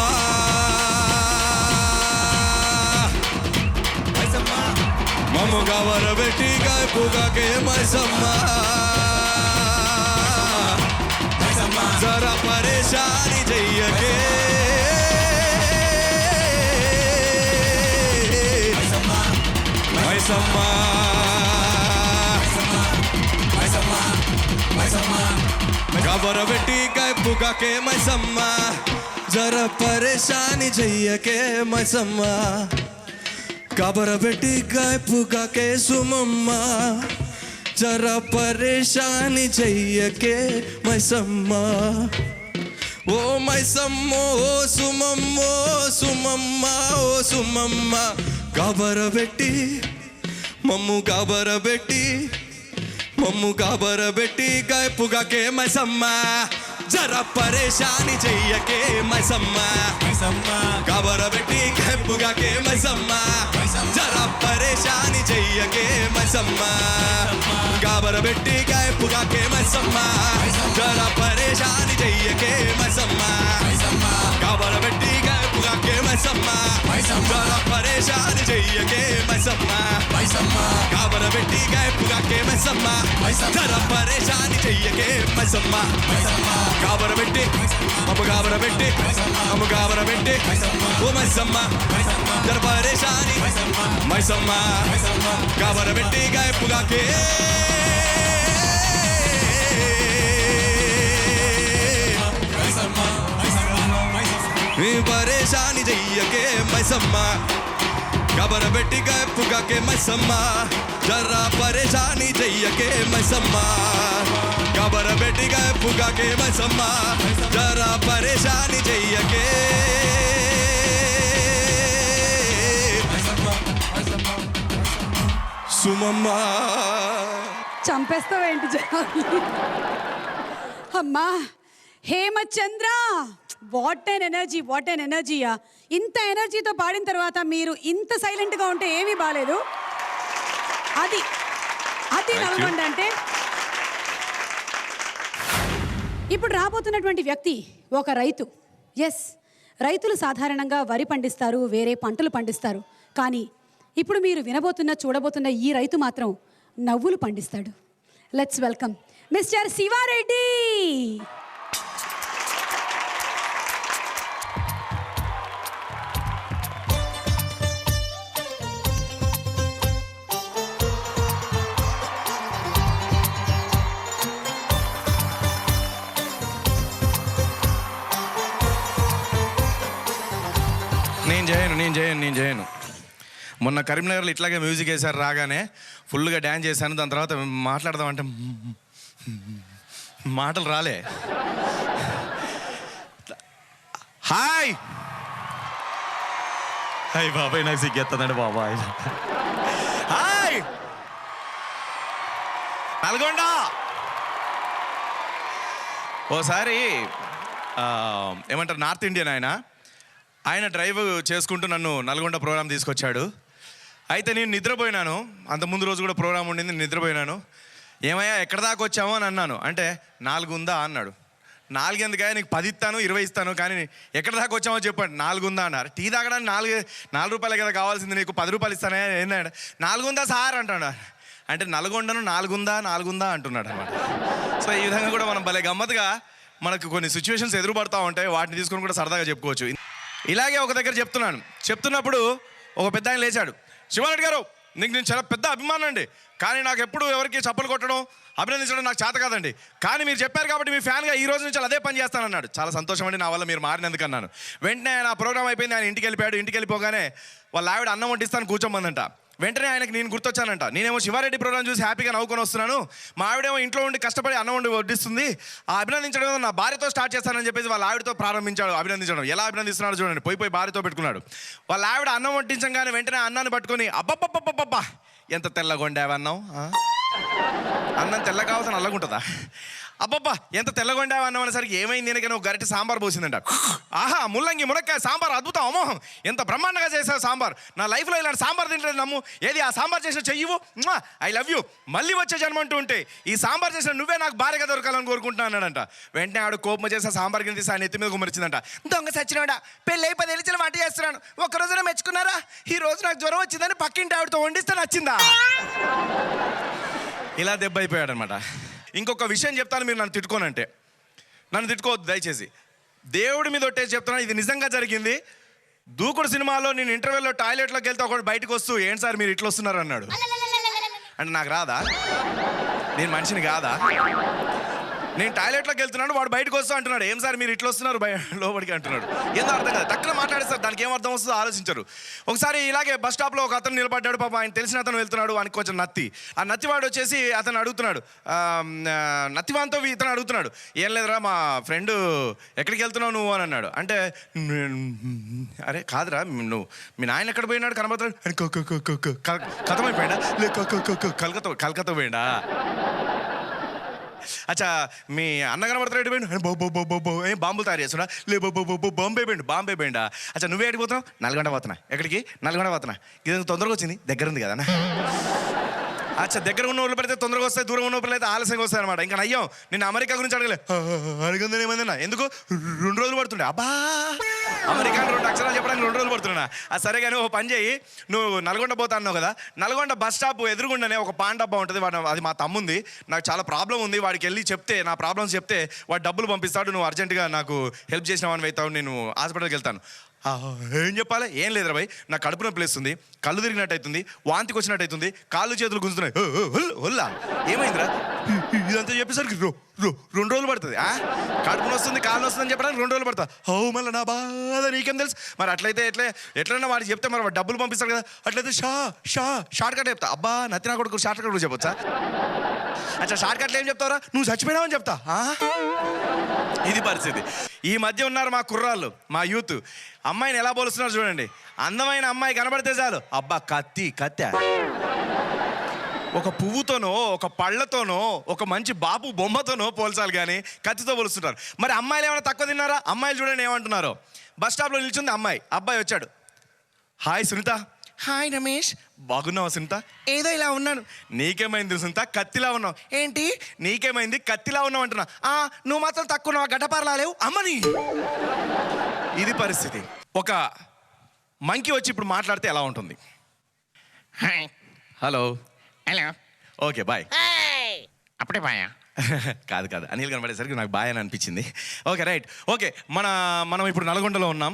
మమ్మ గాబరబెట్టి గాయపుగాకే మైసమ్మా జరా పరేషాని చెయ్యకే खबर बेटी काय पुका के मैसम्मा जरा परेशानी जइया के मैसम्मा खबर बेटी काय पुका के सुमम्मा जरा परेशानी जइया के मैसम्मा ओ मैसम्मो ओ सुमम्मो सुमम्मा ओ सुमम्मा खबर बेटी मम्मू खबर बेटी मम्मू खबर बेटी गाय पुगा के मैसम्मा जरा परेशानी चाहिए के मैसम्मा खबर बेटी गाय पुगा के मैसम्मा जरा परेशानी चाहिए के मैसम्मा खबर बेटी गाय पुगा के मैसम्मा जरा परेशानी चाहिए के मैसम्मा खबर बेटी गाय पुगा के मैसम्मा जरा परेशानी चाहिए के मैसम्मा खबर बेटी गाय पुगा के मैसम्मा जरा परेशानी चाहिए के मैसम्मा खबर बेटी अब खबर बेटी अब खबर बेटी वो मैसम्मा जरा परेशानी मैसम्मा खबर बेटी गाय पुगा के परेशानी चाहिए के मैसम्मा खबर बेटी गाय पुगा के मैसम्मा जरा परेशानी चाहिए के मैसम्मा खबर बेटी गाय पुगा के मैसम्मा जरा परेशानी चाहिए के सुमम्मा చంపేస్తావేంటి జాలి అమ్మా హేమచంద్ర వాట్ ఎన్ ఎనర్జీయా ఇంత ఎనర్జీతో పాడిన తర్వాత మీరు ఇంత సైలెంట్గా ఉంటే ఏమీ బాలేదు అది నల్గొండ అంటే ఇప్పుడు రాబోతున్నటువంటి వ్యక్తి ఒక రైతు ఎస్ రైతులు సాధారణంగా వరి పండిస్తారు వేరే పంటలు పండిస్తారు కానీ ఇప్పుడు మీరు చూడబోతున్న ఈ రైతు మాత్రం నవ్వులు పండిస్తాడు లెట్స్ వెల్కమ్ మిస్టర్ శివారెడ్డి నేను చేయను మొన్న కరీంనగర్లో ఇట్లాగే మ్యూజిక్ వేశారు రాగానే ఫుల్గా డ్యాన్స్ చేశాను దాని తర్వాత మాట్లాడదామంటే మాటలు రాలే హాయ్ హాయ్ బాబాయ్ నాకు సిగ్గెత్తుందండి బాబాయ్ హాయ్ నల్గొండ ఓసారి ఏమంటారు నార్త్ ఇండియన్ ఆయన డ్రైవ్ చేసుకుంటూ నన్ను నల్గొండ ప్రోగ్రామ్ తీసుకొచ్చాడు అయితే నేను నిద్రపోయినాను అంత ముందు రోజు కూడా ప్రోగ్రామ్ ఉండింది నిద్రపోయినాను ఏమయ్యా ఎక్కడ దాకా వచ్చామో అని అన్నాను అంటే 4 ఉందా అన్నాడు 4 ఎందుకు నీకు 10 ఇస్తాను 20 ఇస్తాను కానీ ఎక్కడ దాకా వచ్చామో చెప్పండి 4 ఉందా అన్నారు టీ తాగడానికి 4 రూపాయలే కదా కావాల్సింది నీకు 10 రూపాయలు ఇస్తానే ఏంటంటే 4 ఉందా సార్ అంటాడు అంటే నల్గొండను 4 ఉందా అంటున్నాడు అనమాట సో ఈ విధంగా కూడా మనం భలే గమ్మత్తుగా మనకు కొన్ని సిచ్యువేషన్స్ ఎదురుపడతా ఉంటాయి వాటిని తీసుకొని కూడా సరదాగా చెప్పుకోవచ్చు ఇలాగే ఒక దగ్గర చెప్తున్నప్పుడు ఒక పెద్ద ఆయన లేచాడు శివారెడ్డి గారు నీకు నేను చాలా పెద్ద అభిమానం అండి కానీ నాకు ఎప్పుడు ఎవరికి చప్పలు కొట్టడం అభినందించడం నాకు చేత కాదండి కానీ మీరు చెప్పారు కాబట్టి మీ ఫ్యాన్గా ఈ రోజు నుంచి అదే పని చేస్తానన్నాడు చాలా సంతోషం అండి నా వల్ల మీరు మారినందుకు అన్నాను వెంటనే ఆయన ప్రోగ్రామ్ అయిపోయింది ఆయన ఇంటికి వెళ్ళిపోగానే వాళ్ళ ఆవిడ అన్నం వడ్డిస్తాను కూర్చోమందంట వెంటనే ఆయనకి నేను గుర్తొచ్చానంట నేనేమో శివారెడ్డి ప్రోగ్రామ్ చూసి హ్యాపీగా నవ్వుకొని వస్తున్నాను మా ఆవిడేమో ఇంట్లో ఉండి కష్టపడి అన్నం వండి వడ్డిస్తుంది ఆ అభినందించడం నా భార్యతో స్టార్ట్ చేస్తానని చెప్పేసి వాళ్ళ ఆవిడతో ప్రారంభించాడు అభినందించడం ఎలా అభినందిస్తున్నాడు చూడండి పోయి భార్యతో పెట్టుకున్నాడు వాళ్ళ ఆవిడ అన్నం వడ్డించగానే వెంటనే అన్నాన్ని పట్టుకొని అబ్బబ్బబ్బబ్బబ్బా ఎంత తెల్లగా వండావన్నావు అన్నం తెల్ల కావాల్సిన నల్లగుంటుందా అబ్బబ్బా ఎంత తెల్లగా వండావన్నావు అనేసరికి ఏమైంది నేను ఒక గరిటె సాంబార్ పోసిందంట ఆహా ముల్లంగి మునక్కాయ సాంబార్ అద్భుతం అమోహం ఎంత బ్రహ్మాండంగా చేశావు సాంబార్ నా లైఫ్లో ఇలాంటి సాంబార్ తింటలేదు నమ్ము ఏది ఆ సాంబార్ చేసిన చెయ్యవు ఐ లవ్ యూ మళ్ళీ వచ్చే జన్మ అంటూ ఉంటే ఈ సాంబార్ చేసిన నువ్వే నాకు భార్యగా దొరకాలని కోరుకుంటున్నా అన్నాడంట వెంటనే ఆడు కోపం చేసి సాంబార్ కింద తీసి ఆయన ఎత్తి మీద గుమ్మరించిందంట దొంగ సచ్చినాడా పెళ్ళి 10 ఏళ్ళ వంట చేస్తున్నాను ఒక్కరోజున మెచ్చుకున్నారా ఈ రోజు నాకు జ్వరం వచ్చిందని పక్కింటి ఆవిడతో వండిస్తే నచ్చిందా ఇలా దెబ్బ అయిపోయాడు అనమాట ఇంకొక విషయం చెప్తాను మీరు నన్ను తిట్టుకోనంటే నన్ను తిట్టుకోవద్దు దయచేసి దేవుడి మీద ఒట్టేసి చెప్తున్నాను ఇది నిజంగా జరిగింది దూకుడు సినిమాలో నేను ఇంటర్వెల్లో టాయిలెట్లోకి వెళ్తే ఒకటి బయటకు వస్తూ ఏంటి సార్ మీరు ఇట్లా వస్తున్నారు అన్నాడు. అంటే నాకు రాదా? నేను మనిషిని కాదా? నేను టాయిలెట్లోకి వెళ్తున్నాను, వాడు బయటకు వస్తూ అంటున్నాడు ఏం సార్ మీరు ఇట్లా వస్తున్నారు లోపలికి అంటున్నాడు. ఏందో అర్థం కదా, టక్కున మాట్లాడేస్తారు, దానికి ఏం అర్థం వస్తుందో ఆలోచించరు. ఒకసారి ఇలాగే బస్ స్టాప్లో ఒక అతను నిలబడ్డాడు, పాపం ఆయన తెలిసిన అతను వెళ్తున్నాడు, వానికి కొంచెం నత్తి. ఆ నత్తివాడు వచ్చేసి అతను అడుగుతున్నాడు, నత్తివాన్తో ఇతను అడుగుతున్నాడు, ఏం లేదురా మా ఫ్రెండ్ ఎక్కడికి వెళ్తున్నావు నువ్వు అని అన్నాడు. అంటే అరే కాదురా నువ్వు మీ నాయన ఎక్కడ పోయినాడు కనబడతాడు, కథమైపోయాడా లే కలకత్తా పోయిండా, అచ్చా మీ అన్న కనబడతాడు పోయిండు, ఏం బాంబులు తయారు చేస్తున్నా లే బాంబే పోయిండా, అచ్చా నువ్వే ఎడిపోతున్నావు నల్గొండ పోతున్నా, ఎక్కడికి నల్గొండ పోతున్నా, ఇది తొందరగా వచ్చింది దగ్గర ఉంది కదా. అచ్చా దగ్గర ఉన్న వాళ్ళు పెడితే తొందరగా వస్తాయి, దూరం ఉన్న వాళ్ళు అయితే ఆలస్యంగా వస్తాయి అనమాట. ఇంకా అయ్యో నేను అమెరికా గురించి అడగలే, అడిగిందని ఏమైందన్నా ఎందుకు 2 రోజులు పడుతుండే, అబ్బా అమెరికా 2 అక్షరాలు చెప్పడానికి 2 రోజులు పడుతున్నా. అది సరే కానీ ఓ పని చేయి, నువ్వు నల్గొండ పోతా అన్నావు కదా, నల్గొండ బస్ స్టాప్ ఎదురుగుండానే ఒక పాన్ డబ్బా ఉంటుంది, అది మా తమ్ముంది, నాకు చాలా ప్రాబ్లం ఉంది, వాడికి వెళ్ళి చెప్తే నా ప్రాబ్లమ్స్ చెప్తే వాడు డబ్బులు పంపిస్తాడు, నువ్వు అర్జెంటుగా నాకు హెల్ప్ చేసినావని అవుతావు, నేను హాస్పిటల్కి వెళ్తాను. ఏం చెప్పాలి, ఏం లేదురా భయ్ నాకు కడుపు నొప్పి లేస్తుంది, కళ్ళు తిరిగినట్టు అవుతుంది, వాంతికి వచ్చినట్టు అవుతుంది, కాళ్ళు చేతులు గుంజుతున్నాయి, హొల్లా ఏమైందిరా ఇదంతా చెప్పేసరికి 2 రోజులు పడుతుంది. కడుపు వస్తుంది కాళ్ళు వస్తుందని చెప్పడానికి 2 రోజులు పడుతుంది. మళ్ళీ నా బాధ నీకేం తెలుసు, మరి అట్లయితే ఎట్లయినా వాడికి చెప్తే మరి వాడు డబ్బులు పంపిస్తాడు కదా, అట్లయితే షార్ట్ కట్ చెప్తా. అబ్బా నత్తినా కొడుకు షార్ట్ కట్ కూడా చెప్పొచ్చా? అచ్చా షార్ట్ కట్లు ఏం చెప్తావురా, నువ్వు చచ్చిపోయినావని చెప్తా. ఇది పరిస్థితి. ఈ మధ్య ఉన్నారు మా కుర్రాళ్ళు, మా యూత్, అమ్మాయిని ఎలా పోలుస్తున్నారు చూడండి. అందమైన అమ్మాయి కనబడితే చాలు అబ్బా కత్తి ఒక పువ్వుతోనో ఒక పళ్ళతోనో ఒక మంచి బాపు బొమ్మతోనో పోల్చాలి కానీ కత్తితో పోలుస్తుంటారు. మరి అమ్మాయిలు ఏమైనా తక్కువ తిన్నారా? అమ్మాయిలు చూడండి ఏమంటున్నారు. బస్ స్టాప్లో నిల్చుంది అమ్మాయి, అబ్బాయి వచ్చాడు, హాయ్ సునీత, హాయ్ రమేష్, బాగున్నావు సునీత, ఏదో ఇలా ఉన్నాను, నీకేమైంది సునీత కత్తిలా ఉన్నావు, ఏంటి నీకేమైంది కత్తిలా ఉన్నావు అంటున్నా, నువ్వు మాత్రం తక్కువ ఉన్నావు గడ్డపారలాలేవు అమ్మని. ఇది పరిస్థితి. ఒక మంకీ వచ్చి ఇప్పుడు మాట్లాడితే ఎలా ఉంటుంది? Hi hello okay bye. అప్పుడే బాయా? కాదు అనిల్ కనబడేసరికి నాకు బాయ్ అని అనిపించింది. Okay right. ఓకే మనం ఇప్పుడు నల్గొండలో ఉన్నాం,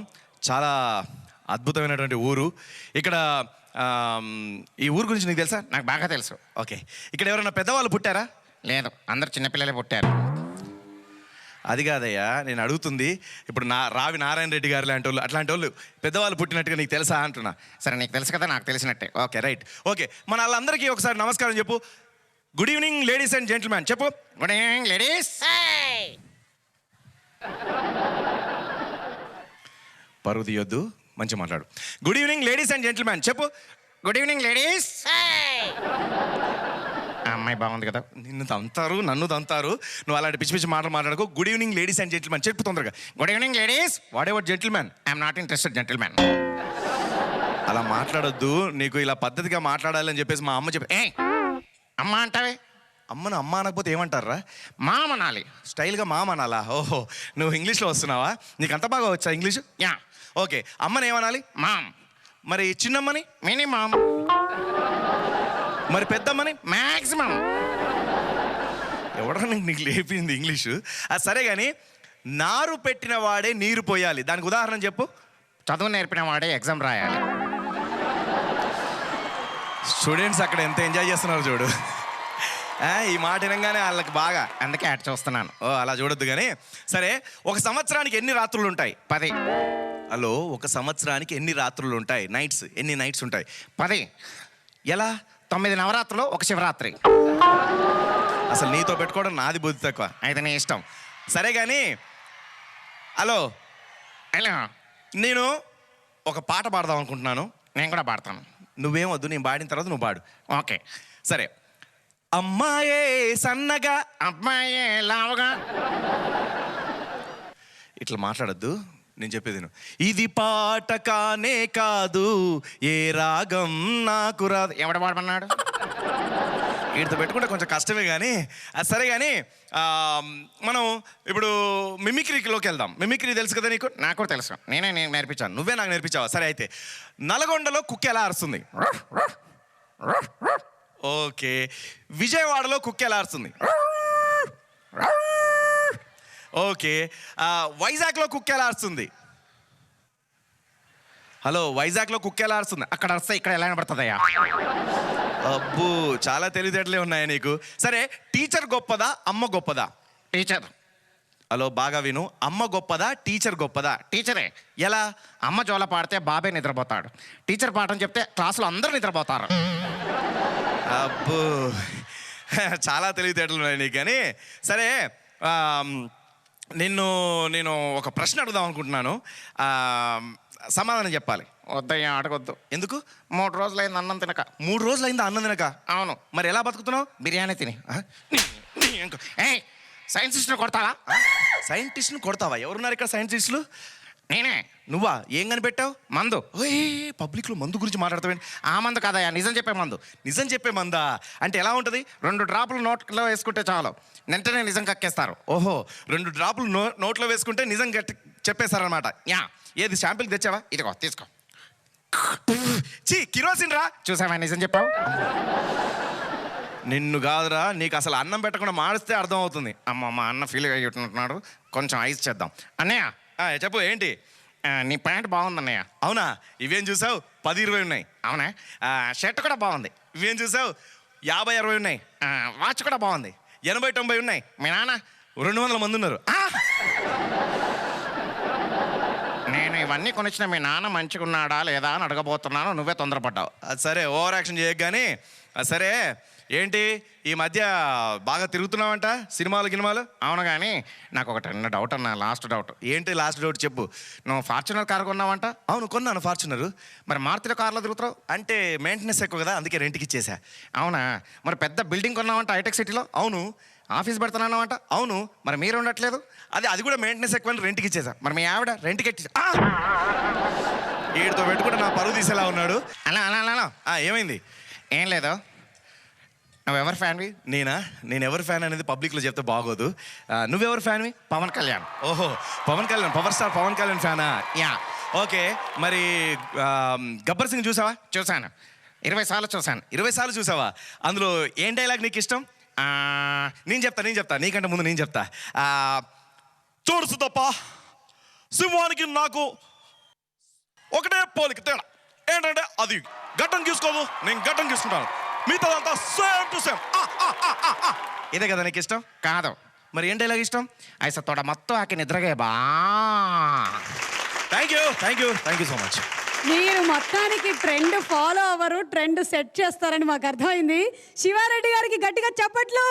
చాలా అద్భుతమైనటువంటి ఊరు. ఇక్కడ ఈ ఊరు గురించి నీకు తెలుసా? నాకు బాగా తెలుసు. ఓకే, ఇక్కడ ఎవరైనా పెద్దవాళ్ళు పుట్టారా? లేదు, అందరు చిన్నపిల్లలే పుట్టారు. అది కాదయ్యా నేను అడుగుతుంది, ఇప్పుడు రావి నారాయణ రెడ్డి గారు లాంటి వాళ్ళు అట్లాంటి వాళ్ళు పెద్దవాళ్ళు పుట్టినట్టుగా నీకు తెలుసా అంటున్నా. సరే నీకు తెలుసు కదా, నాకు తెలిసినట్టే. Okay right. ఓకే మన వాళ్ళందరికీ ఒకసారి నమస్కారం చెప్పు. Good evening ladies and gentlemen చెప్పు. Good evening ladies. పరువు తీయొద్దు, మంచి మాట్లాడు. Good evening ladies and gentlemen చెప్పు. Good evening ladies. అమ్మాయి బాగుంది కదా. నన్ను తంతారు, నువ్వు అలాంటి పిచ్చి మాటలు మాట్లాడుకో. Good evening ladies and gentlemen చెప్పు తొందరగా. Good evening ladies. Whatever gentlemen. I'm not interested gentlemen. అలా మాట్లాడొద్దు, నీకు ఇలా పద్ధతిగా మాట్లాడాలని చెప్పేసి మా అమ్మ ఏ అమ్మ అంటావే? అమ్మను అమ్మ అనకపోతే ఏమంటారా? మామ అనాలి. స్టైల్గా మామ అనాలా? ఓహో నువ్వు ఇంగ్లీష్లో వస్తున్నావా? నీకు అంత బాగా వచ్చా ఇంగ్లీష్? యా. ఓకే అమ్మని ఏమనాలి? మామ్. మరి చిన్నమ్మని? మినిమం. మరి పెద్దమ్మని? మ్యాక్సిమం. ఎవడన్నా నీకు లేపింది ఇంగ్లీషు? అది సరే కానీ నారు పెట్టిన వాడే నీరు పోయాలి, దానికి ఉదాహరణ చెప్పు. చదువు నేర్పిన వాడే ఎగ్జామ్ రాయాలి. స్టూడెంట్స్ అక్కడ ఎంత ఎంజాయ్ చేస్తున్నారు చూడు. ఈ మాట వినగానే వాళ్ళకి బాగా, అందుకే యాడ్ చూస్తున్నాను. అలా చూడొద్దు కానీ సరే. ఒక సంవత్సరానికి ఎన్ని రాత్రులు ఉంటాయి? 10. హలో, ఒక సంవత్సరానికి ఎన్ని రాత్రులు ఉంటాయి? నైట్స్ ఎన్ని నైట్స్ ఉంటాయి? 10. ఎలా? 9 నవరాత్రులు, ఒక శివరాత్రి. అసలు నీతో పెట్టుకోవడం నాది బుద్ధి తక్కువ. అయితే నీ ఇష్టం. సరే కానీ హలో నేను ఒక పాట పాడదాం అనుకుంటున్నాను. నేను కూడా పాడతాను. నువ్వేం వద్దు, నేను పాడిన తర్వాత నువ్వు పాడు. ఓకే సరే. అమ్మాయే సన్నగా అబ్బాయే లావుగా. ఇట్లా మాట్లాడద్దు, నేను చెప్పేది విను. ఇది పాట కానే కాదు, ఏ రాగం నాకు రాదు. ఎవడ పాడమన్నాడు? వీటితో పెట్టుకుంటే కొంచెం కష్టమే కానీ అది సరే కానీ మనం ఇప్పుడు మిమిక్రీలోకి వెళ్దాం. మిమిక్రీ తెలుసు కదా నీకు? నాకు కూడా తెలుసు, నేనే నేర్పించాను. నువ్వే నాకు నేర్పించావా? సరే అయితే నల్గొండలో కుక్క ఎలా అరుస్తుంది? ఓకే. విజయవాడలో కుక్క ఎలా అరుస్తుంది? ఓకే. వైజాగ్లో కుక్క ఎలా అరుస్తుంది? హలో, వైజాగ్లో కుక్క ఎలా అరుస్తుంది? అక్కడ వస్తే ఇక్కడ ఎలా పడుతుందయ్యా? అబ్బో, చాలా తెలివితేటలే ఉన్నాయి నీకు. సరే, టీచర్ గొప్పదా అమ్మ గొప్పదా? టీచర్. హలో, బాగా విను. అమ్మ గొప్పదా టీచర్ గొప్పదా? టీచరే. ఎలా? అమ్మ జోల పాడితే బాబే నిద్రపోతాడు, టీచర్ పాఠం చెప్తే క్లాసులో అందరూ నిద్రపోతారు. అబ్బో, చాలా తెలివితేటలు ఉన్నాయి నీకు. కానీ సరే, నేను ఒక ప్రశ్న అడుగుదాం అనుకుంటున్నాను. సమాధానం చెప్పాలి. వద్దయ్యా, అడగొద్దు. ఎందుకు? 3 రోజులైంది అన్నం తినక. 3 రోజులైందా అన్నం తినక? అవును. మరి ఎలా బతుకుతున్నావు? బిర్యానీ తిని. ఏయ్, సైంటిస్ట్ని కొడతావా? సైంటిస్ట్ని కొడతావా? ఎవరున్నారు ఇక్కడ సైంటిస్టులు? నేనే. నువ్వా? ఏం కనిపెట్టావు? మందు. ఓయ్, పబ్లిక్లో మందు గురించి మాట్లాడతావేంటి? ఆ మందు కాదయ్యా, నిజం చెప్పే మందు. నిజం చెప్పే మందా? అంటే ఎలా ఉంటుంది? 2 డ్రాపులు నోట్లో వేసుకుంటే చాలు, వెంటనే నిజం కక్కేస్తారు. ఓహో, 2 డ్రాపులు నోట్లో వేసుకుంటే నిజం చెప్పేశారనమాట. యా. ఏది శాంపిల్ తెచ్చావా? ఇదిగో తీసుకో. చీ, కిరోసిన్ రా. చూసావా నిజం చెప్పావు? నిన్ను కాదురా, నీకు అసలు అన్నం పెట్టకుండా మాడిస్తే అర్థం అవుతుంది. అమ్మ, మా అన్న ఫీల్ అయ్యుంటున్నాడు, కొంచెం ఐస్ చేద్దాం. అన్నయ్య, చెప్పు ఏంటి? నీ ప్యాంట్ బాగుందన్నయ్య. అవునా? ఇవేం చూసావు? 10-20 ఉన్నాయి. అవునా? షర్ట్ కూడా బాగుంది. ఇవేం చూసావు? 50-60 ఉన్నాయి. వాచ్ కూడా బాగుంది. 80-90 ఉన్నాయి. మీ నాన్న? 200 మంది ఉన్నారు. నేను ఇవన్నీ కొనిచ్చిన మీ నాన్న మంచిగా ఉన్నాడా లేదా అని అడగబోతున్నాను, నువ్వే తొందరపడ్డావు. సరే, ఓవర్ యాక్షన్ చేయకు. కానీ సరే, ఏంటి ఈ మధ్య బాగా తిరుగుతున్నావంట సినిమాలు? అవును, కానీ నాకు ఒక చిన్న డౌట్ అన్న, లాస్ట్ డౌట్. ఏంటి లాస్ట్ డౌట్? చెప్పు. నువ్వు ఫార్చునర్ కారు కొన్నావంట? అవును, కొన్నాను ఫార్చునర్. మరి మారుతిలో కార్లో తిరుగుతావు? అంటే మెయింటెనెన్స్ ఎక్కువ కదా, అందుకే రెంట్కి ఇచ్చేసా. అవునా? మరి పెద్ద బిల్డింగ్ కొన్నావంట హైటెక్ సిటీలో? అవును. ఆఫీస్ పెడుతున్నావంట? అవును. మరి మీరు ఉండట్లేదు? అది కూడా మెయింటెనెన్స్ ఎక్కువ, రెంట్కి ఇచ్చేసా. మరి మీ ఆవిడ రెంట్కి ఇచ్చేసా? వీడితో పెట్టుకుంటే నా పరువు తీసేలా ఉన్నాడు. అలా ఏమైంది? ఏం లేదు. నువ్వెవరి ఫ్యాన్వి? నేను ఎవరి ఫ్యాన్ అనేది పబ్లిక్లో చెప్తే బాగోదు. నువ్వెవరి ఫ్యాన్వి? పవన్ కళ్యాణ్. ఓహో, పవన్ కళ్యాణ్, పవర్ స్టార్ పవన్ కళ్యాణ్ ఫ్యానా? యా. ఓకే, మరి గబ్బర్ సింగ్ చూసావా? చూశాను, 20 సార్లు చూశాను. 20 సార్లు చూసావా? అందులో ఏం డైలాగ్ నీకు ఇష్టం? నేను చెప్తా, నీకంటే ముందు నేను చెప్తా. చూడు తప్ప, సింహానికి నాకు ఒకటే పోలిక తేడా ఏంటంటే అది గట్టం తీసుకోదు, నేను గట్టం తీసుకుంటాను, మిగతాదంతా సేమ్ టు సేమ్. ఇదే కదా నీకు ఇష్టం? కాదు. మరి ఏం డైలాగ్ ఇష్టం? ఐస తోడ మొత్తం ఆకి నిద్రగే బా. Thank you so much. మీరు మొత్తానికి ట్రెండ్ ఫాలో అవ్వరు, ట్రెండ్ సెట్ చేస్తారని మాకు అర్థమైంది. శివారెడ్డి గారికి గట్టిగా చప్పట్లు.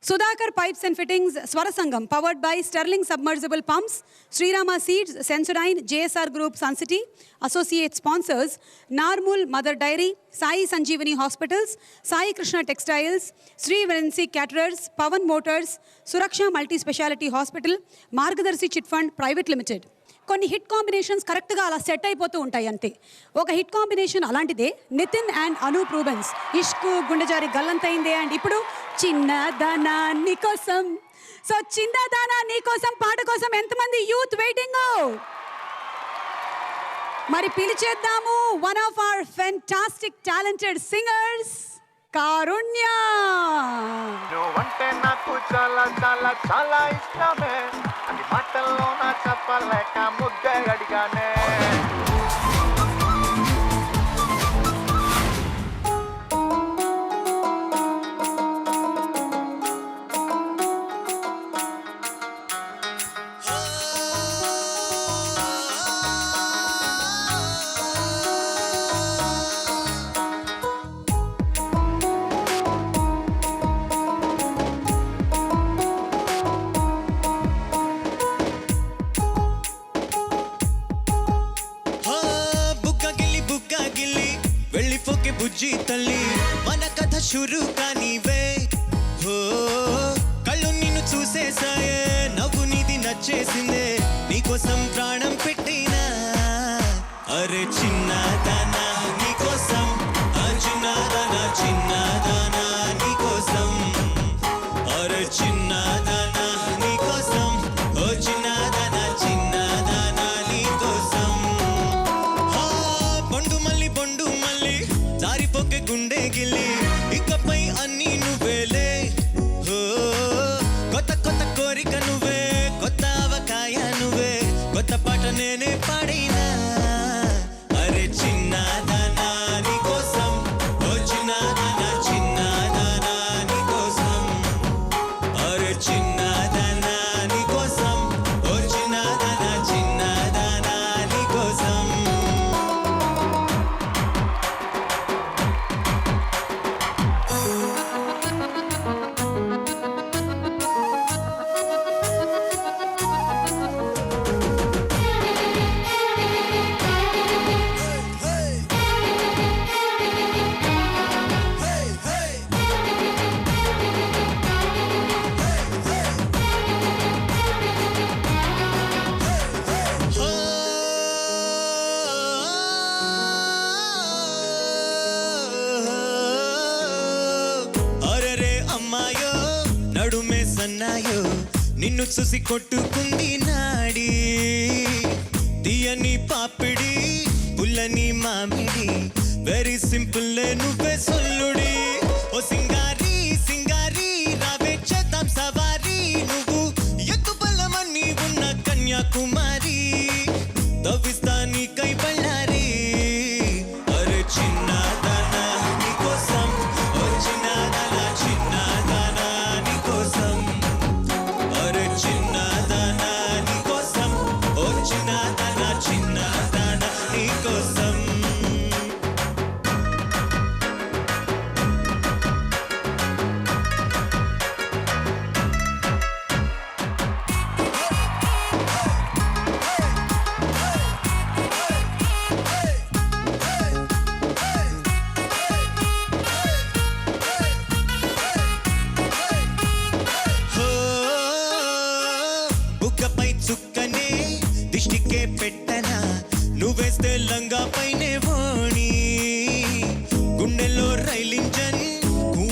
Sudhakar pipes and fittings Swara Sangam powered by Sterling submersible pumps, Srirama seeds, Sensodyne, JSR group Sun City. Associate sponsors నార్మూల్ Mother Dairy, Sai Sanjeevani hospitals, Sai Krishna textiles, Sri వెన్సీ caterers, Pavan motors, Suraksha multi speciality hospital, Margadarsi chit fund private limited. కొన్ని hit combinations కరెక్ట్గా అలా set అయిపోతూ ఉంటాయి అంతే. ఒక hit combination అలాంటిదే నితిన్ అండ్ అనూప్ రూబెన్స్, ఇష్కు, గుండెజారి గల్లంతైందే అండ్ ఇప్పుడు చిన్నదానా నీకోసం. సో చిన్నదానా నీకోసం పాట కోసం ఎంతమంది యూత్ వెయిటింగ్? మరి పిలిచేద్దాము one of our fantastic talented singers, Karunya. నువ్వంటే నాకు చాలా చాలా చాలా ఇష్టమే, అది మాటల్లో నా చెప్పలేక ముద్దే అడిగానే. వెళ్ళిపోకే బుజ్జి తల్లి, మన కథ షురు కానివే. హో, కళ్ళు నిన్ను చూసేసాయే, నవ్వు నీది నచ్చేసిందే, నీకోసం ప్రాణం పెట్టినా. అరే చిన్నదానా నీకోసం, చిన్నదానా చిన్నదానా నీకోసం, అరే చిన్నదానా నీకోసం, ఓ చిన్నదానా చిన్నదానా నీకోసం. బొండు మళ్ళీ జారిపోకే గుండె గిల్లి, ఇకపై అన్ని అన్నాయో నిన్ను చూసి కొట్టుకుంది నాడి తీయని పాపిడి పుల్లని మామిడి వెరీ సింపుల్ నువ్వే సొల్లుడి ఓ సింగారి సింగారి రావే చేద్దాం సవారీ నువ్వు ఎక్కు బలమని ఉన్న కన్యాకుమారి తవ్విస్తా నీ కై బళ్ళారి అరే చిన్నదానా నీకోసం ఓ చిన్నదానా చిన్నదానా నీకోసం అరే చిన్నదానా నీకోసం ఓ చిన్నదానా చిన్నదానా నీకోసం బుగ్గపై చుక్కనే దిష్టికే పెట్టనా నువ్వేస్తే లంగా పైనే ఓణి గుండెల్లో రైలింజన్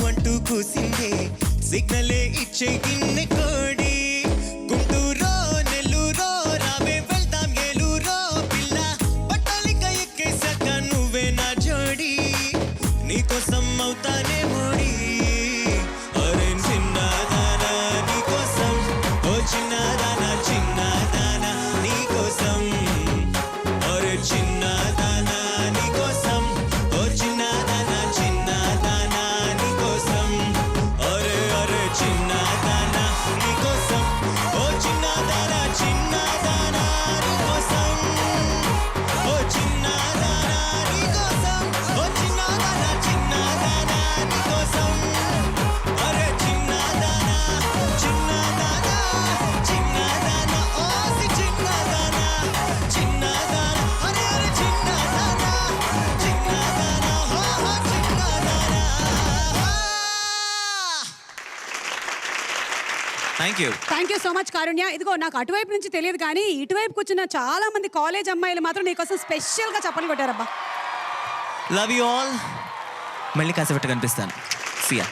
అంటూ కూసిందే సిగ్నలే ఇచ్చే గిన్నె కోడి గుంటూరో నెల్లూరో రావే వెళ్దాం ఏలూరో పిల్ల పట్టాలిక ఎక్కేసాక నువ్వే నా జోడి నీకోసం అవుతానే మోడి అరే చిన్నదానా నీకోసం ఓ చిన్నదానా చిన్నదానా నీకోసం అరే చిన్నదానా నీకోసం ఓ చిన్నదానా చిన్నదానా నీకోసం అరే అరే చిన్నదానా నీకోసం ఓ చిన్నదానా చిన్నదానా నీకోసం ఓ చిన్నదానా నీకోసం ఓ చిన్నదానా చిన్నదానా నీకోసం అరే చిన్నదానా చిన్నదానా చిన్నదానా ఓసి చిన్నదానా చిన్నదానా అరే అరే చిన్నదానా చిన్నదానా హో హో చిన్నదానా thank you thank you so much Karunya. ఇదిగో నాకు అటువైపు నుంచి తెలియదు కానీ ఇటువైపు కూర్చున్న చాలా మంది కాలేజ్ అమ్మాయిలు మాత్రం నీకోసం స్పెషల్గా చప్పలు కొట్టారబ్బా. లవ్ యూ ఆల్ మళ్ళీ కాసేపట్టు కనిపిస్తాను సియా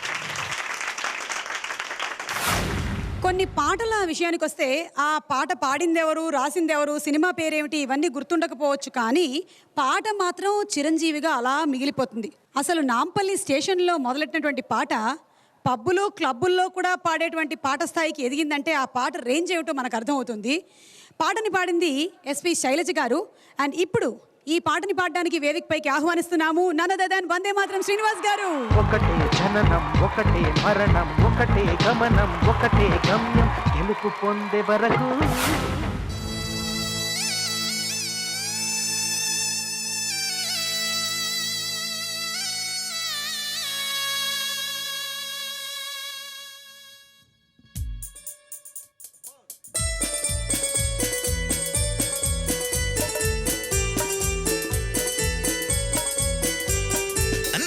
కొన్ని పాటల విషయానికి వస్తే ఆ పాట పాడిందెవరు, రాసిందెవరు, సినిమా పేరేమిటి ఇవన్నీ గుర్తుండకపోవచ్చు, కానీ పాట మాత్రం చిరంజీవిగా అలా మిగిలిపోతుంది. అసలు నాంపల్లి స్టేషన్లో మొదలెట్టినటువంటి పాట పబ్బులు క్లబ్బుల్లో కూడా పాడేటువంటి పాట స్థాయికి ఎదిగిందంటే ఆ పాట రేంజ్ ఏమిటో మనకు అర్థమవుతుంది. పాటని పాడింది ఎస్పి శైలజ గారు. అండ్ ఇప్పుడు ఈ పాటని పాడడానికి వేదికపైకి ఆహ్వానిస్తున్నాము నన్నదన్ వందే మాత్రం శ్రీనివాస్ గారు. ఒకటే జననం ఒకటే మరణం ఒకటే గమనం ఒకటే గమ్యం గెలుపు పొందే వరకు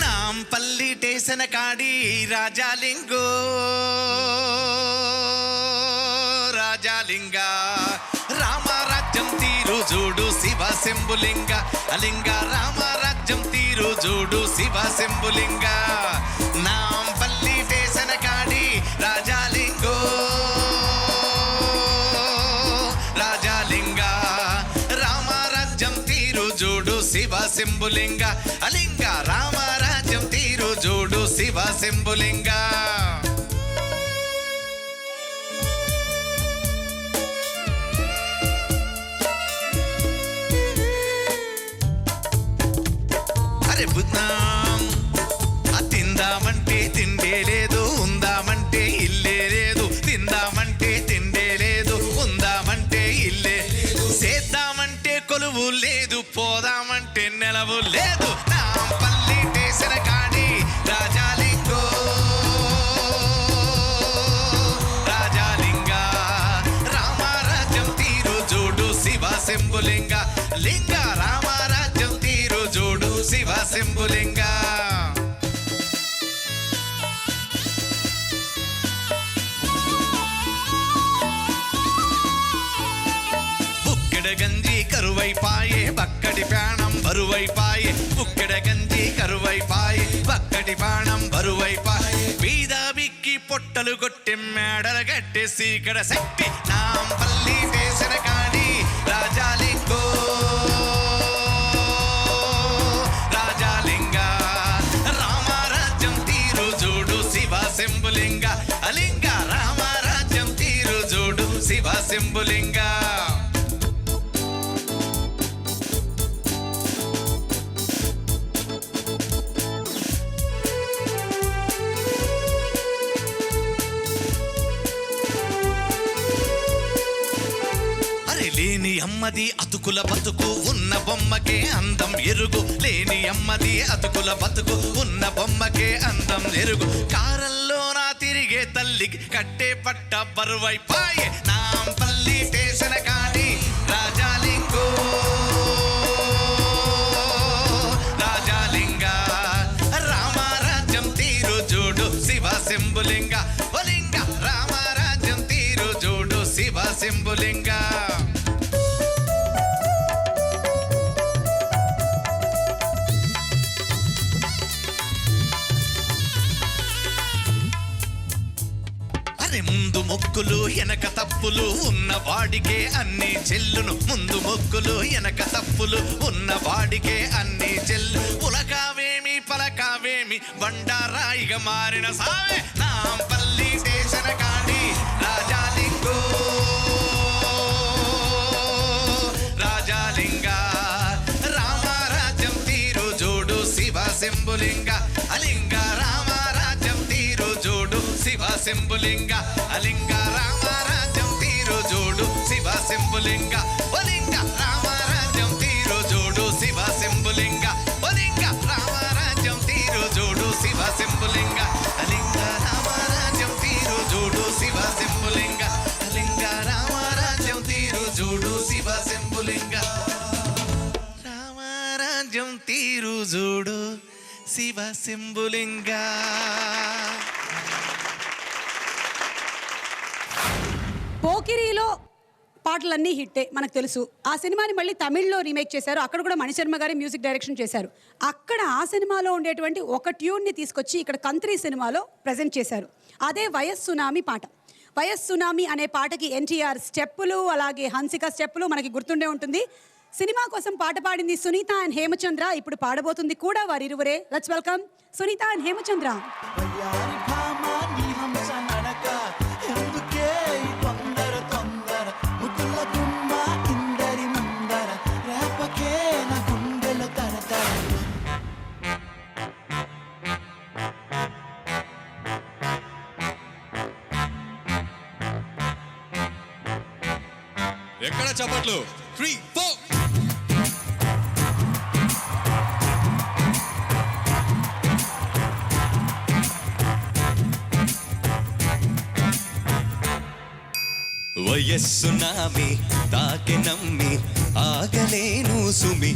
నాంపల్లి స్టేషన్ కాడి రాజాలింగో రాజాలింగ రామరాజ్యం తీరు చూడు శివ శంభులింగ అలింగ రామరాజ్యం తీరు చూడు శివ శంభులింగ నాంపల్లి స్టేషన్ కాడి రాజాలింగో రాజాలింగ రామరాజ్యం తీరు చూడు శివ శంభులింగ అలింగ రామరాజ్యం తీరు చూడు శివ శంభులింగ అరే బుద్ధాం తిందామంటే తిండే లేదు ఉందామంటే ఇల్లే లేదు తిందామంటే తిండే లేదు ఉందామంటే ఇల్లే చేద్దామంటే కొలువు లేదు పోదామంటే నెలవు లేదు నాంపల్లి స్టేషన్ కాడి రాజాలింగో రాజాలింగ రామరాజ్యం తీరు చూడు శివ శంభులింగ లింగ రామరాజ్యం తీరు చూడు శివ శంభులింగ గంజి కరువైపాయే బక్కడి ప్రాణం బరువైపాయే బుక్కెడ గంజి కరువైపాయే బక్కడి ప్రాణం బరువైపాయే బీద బిక్కి పొట్టలు కొట్టి మేడలు కట్టేసి ఇక్కడ శక్తి నాంపల్లి చేసిన కాడి రాజాలింగో రాజాలింగ రామరాజ్యం తీరు చూడు శివ శంభులింగ అలింగ రామరాజ్యం తీరు చూడు శివ శంభులింగ. లేని అమ్మది అతుకుల బతుకు ఉన్న బొమ్మకే అందం ఎరుగు లేని అమ్మది అతుకుల బతుకు ఉన్న బొమ్మకే అందం ఎరుగు కారల్లో నా తిరిగే తల్లికి కట్టే పట్ట బరువైపాయే నాంపల్లి స్టేషన్ కాడి రాజాలింగో రాజాలింగ రామరాజ్యం తీరు చూడు శివ శంభులింగ ఒలింగ రామరాజ్యం తీరు చూడు శివ శంభులింగ. ముందు మొక్కులు వెనక తప్పులు ఉన్న వాడికే అన్ని చెల్లును ముందు మొక్కులు వెనక తప్పులు ఉన్న వాడికే అన్ని చెల్లు ఉలకావేమి పలకావేమి బండారాయిగా మారిన సావే నాంపల్లి స్టేషన్ కాడి రాజాలింగో రాజాలింగ రామరాజ్యం తీరు చూడు శివ శంభులింగ అలింగ రామరాజ్యం తీరు చూడు శివ శంభులింగ అలింగ రామరాజ్యం తీరు చూడు శివ శంభులింగ ఒలింగ రామరాజ్యం తీరు చూడు శివ శంభులింగ ఒలింగ రామరాజ్యం తీరు చూడు శివ శంభులింగ అలింగ రామరాజ్యం తీరు చూడు శివ శంభులింగ అలింగ రామరాజ్యం తీరు చూడు శివ శంభులింగ రామరాజ్యం తీరు చూడు శివ శంభులింగ. పోకిరిలో పాటలన్నీ హిట్టే మనకు తెలుసు. ఆ సినిమాని మళ్ళీ తమిళ్లో రీమేక్ చేశారు. అక్కడ కూడా మణిశర్మ గారి మ్యూజిక్ డైరెక్షన్ చేశారు. అక్కడ ఆ సినిమాలో ఉండేటువంటి ఒక ట్యూన్ని తీసుకొచ్చి ఇక్కడ కంత్రి సినిమాలో ప్రజెంట్ చేశారు. అదే వయస్ సునామీ పాట. వయస్ సునామీ అనే పాటకి ఎన్టీఆర్ స్టెప్పులు అలాగే హన్సిక స్టెప్పులు మనకి గుర్తుండే ఉంటుంది. సినిమా కోసం పాట పాడింది సునీత అండ్ హేమచంద్ర. ఇప్పుడు పాడబోతుంది కూడా వారిరువురే. Let's welcome Sunitha and Hemachandra. ఎక్కడ చప్పట్లు 3 4 వయస్సు నామి తాకి నమ్మి ఆగలేను సుమి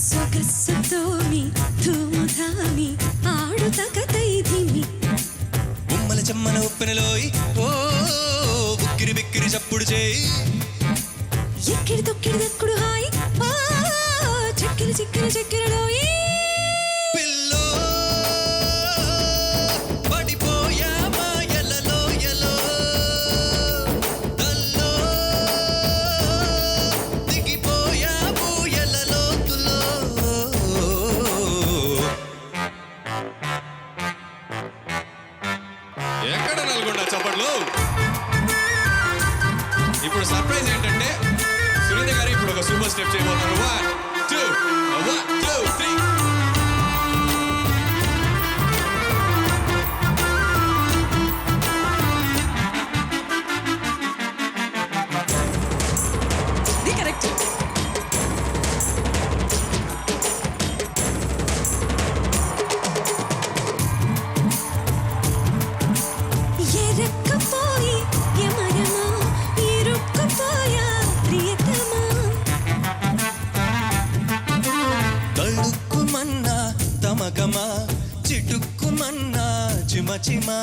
సొగసుతోని ధూముధామి ఆడుతకతైదిమి ఉమ్మల చెమ్మల ఉప్పెనలోయి ఓ ఉక్కిరి బిక్కిరి చప్పుడు చేయి ఎక్కిడి తొక్కిడి దక్కుడు హాయి చెక్కిరి చిక్కిరి చెక్కిరలోయి పిల్లో పడిపోయా మాయలలో ఎలో తల్లో దిగిపోయా పూయలలో తులో ఎక్కడ నల్గొండ చప్పట్లు. ఇప్పుడు సర్ప్రైజ్ ఏంటంటే సునీత గారు ఇప్పుడు ఒక సూపర్ స్టెప్ చేయబోతున్నారు. 1 2 3 కరెక్ట్. ఎరక్కపోయి యమయమా ఇరుక్కుపోయా ప్రియతమా తళుక్కుమన్నా తమకమా చిటుక్కుమన్నా చిమచిమా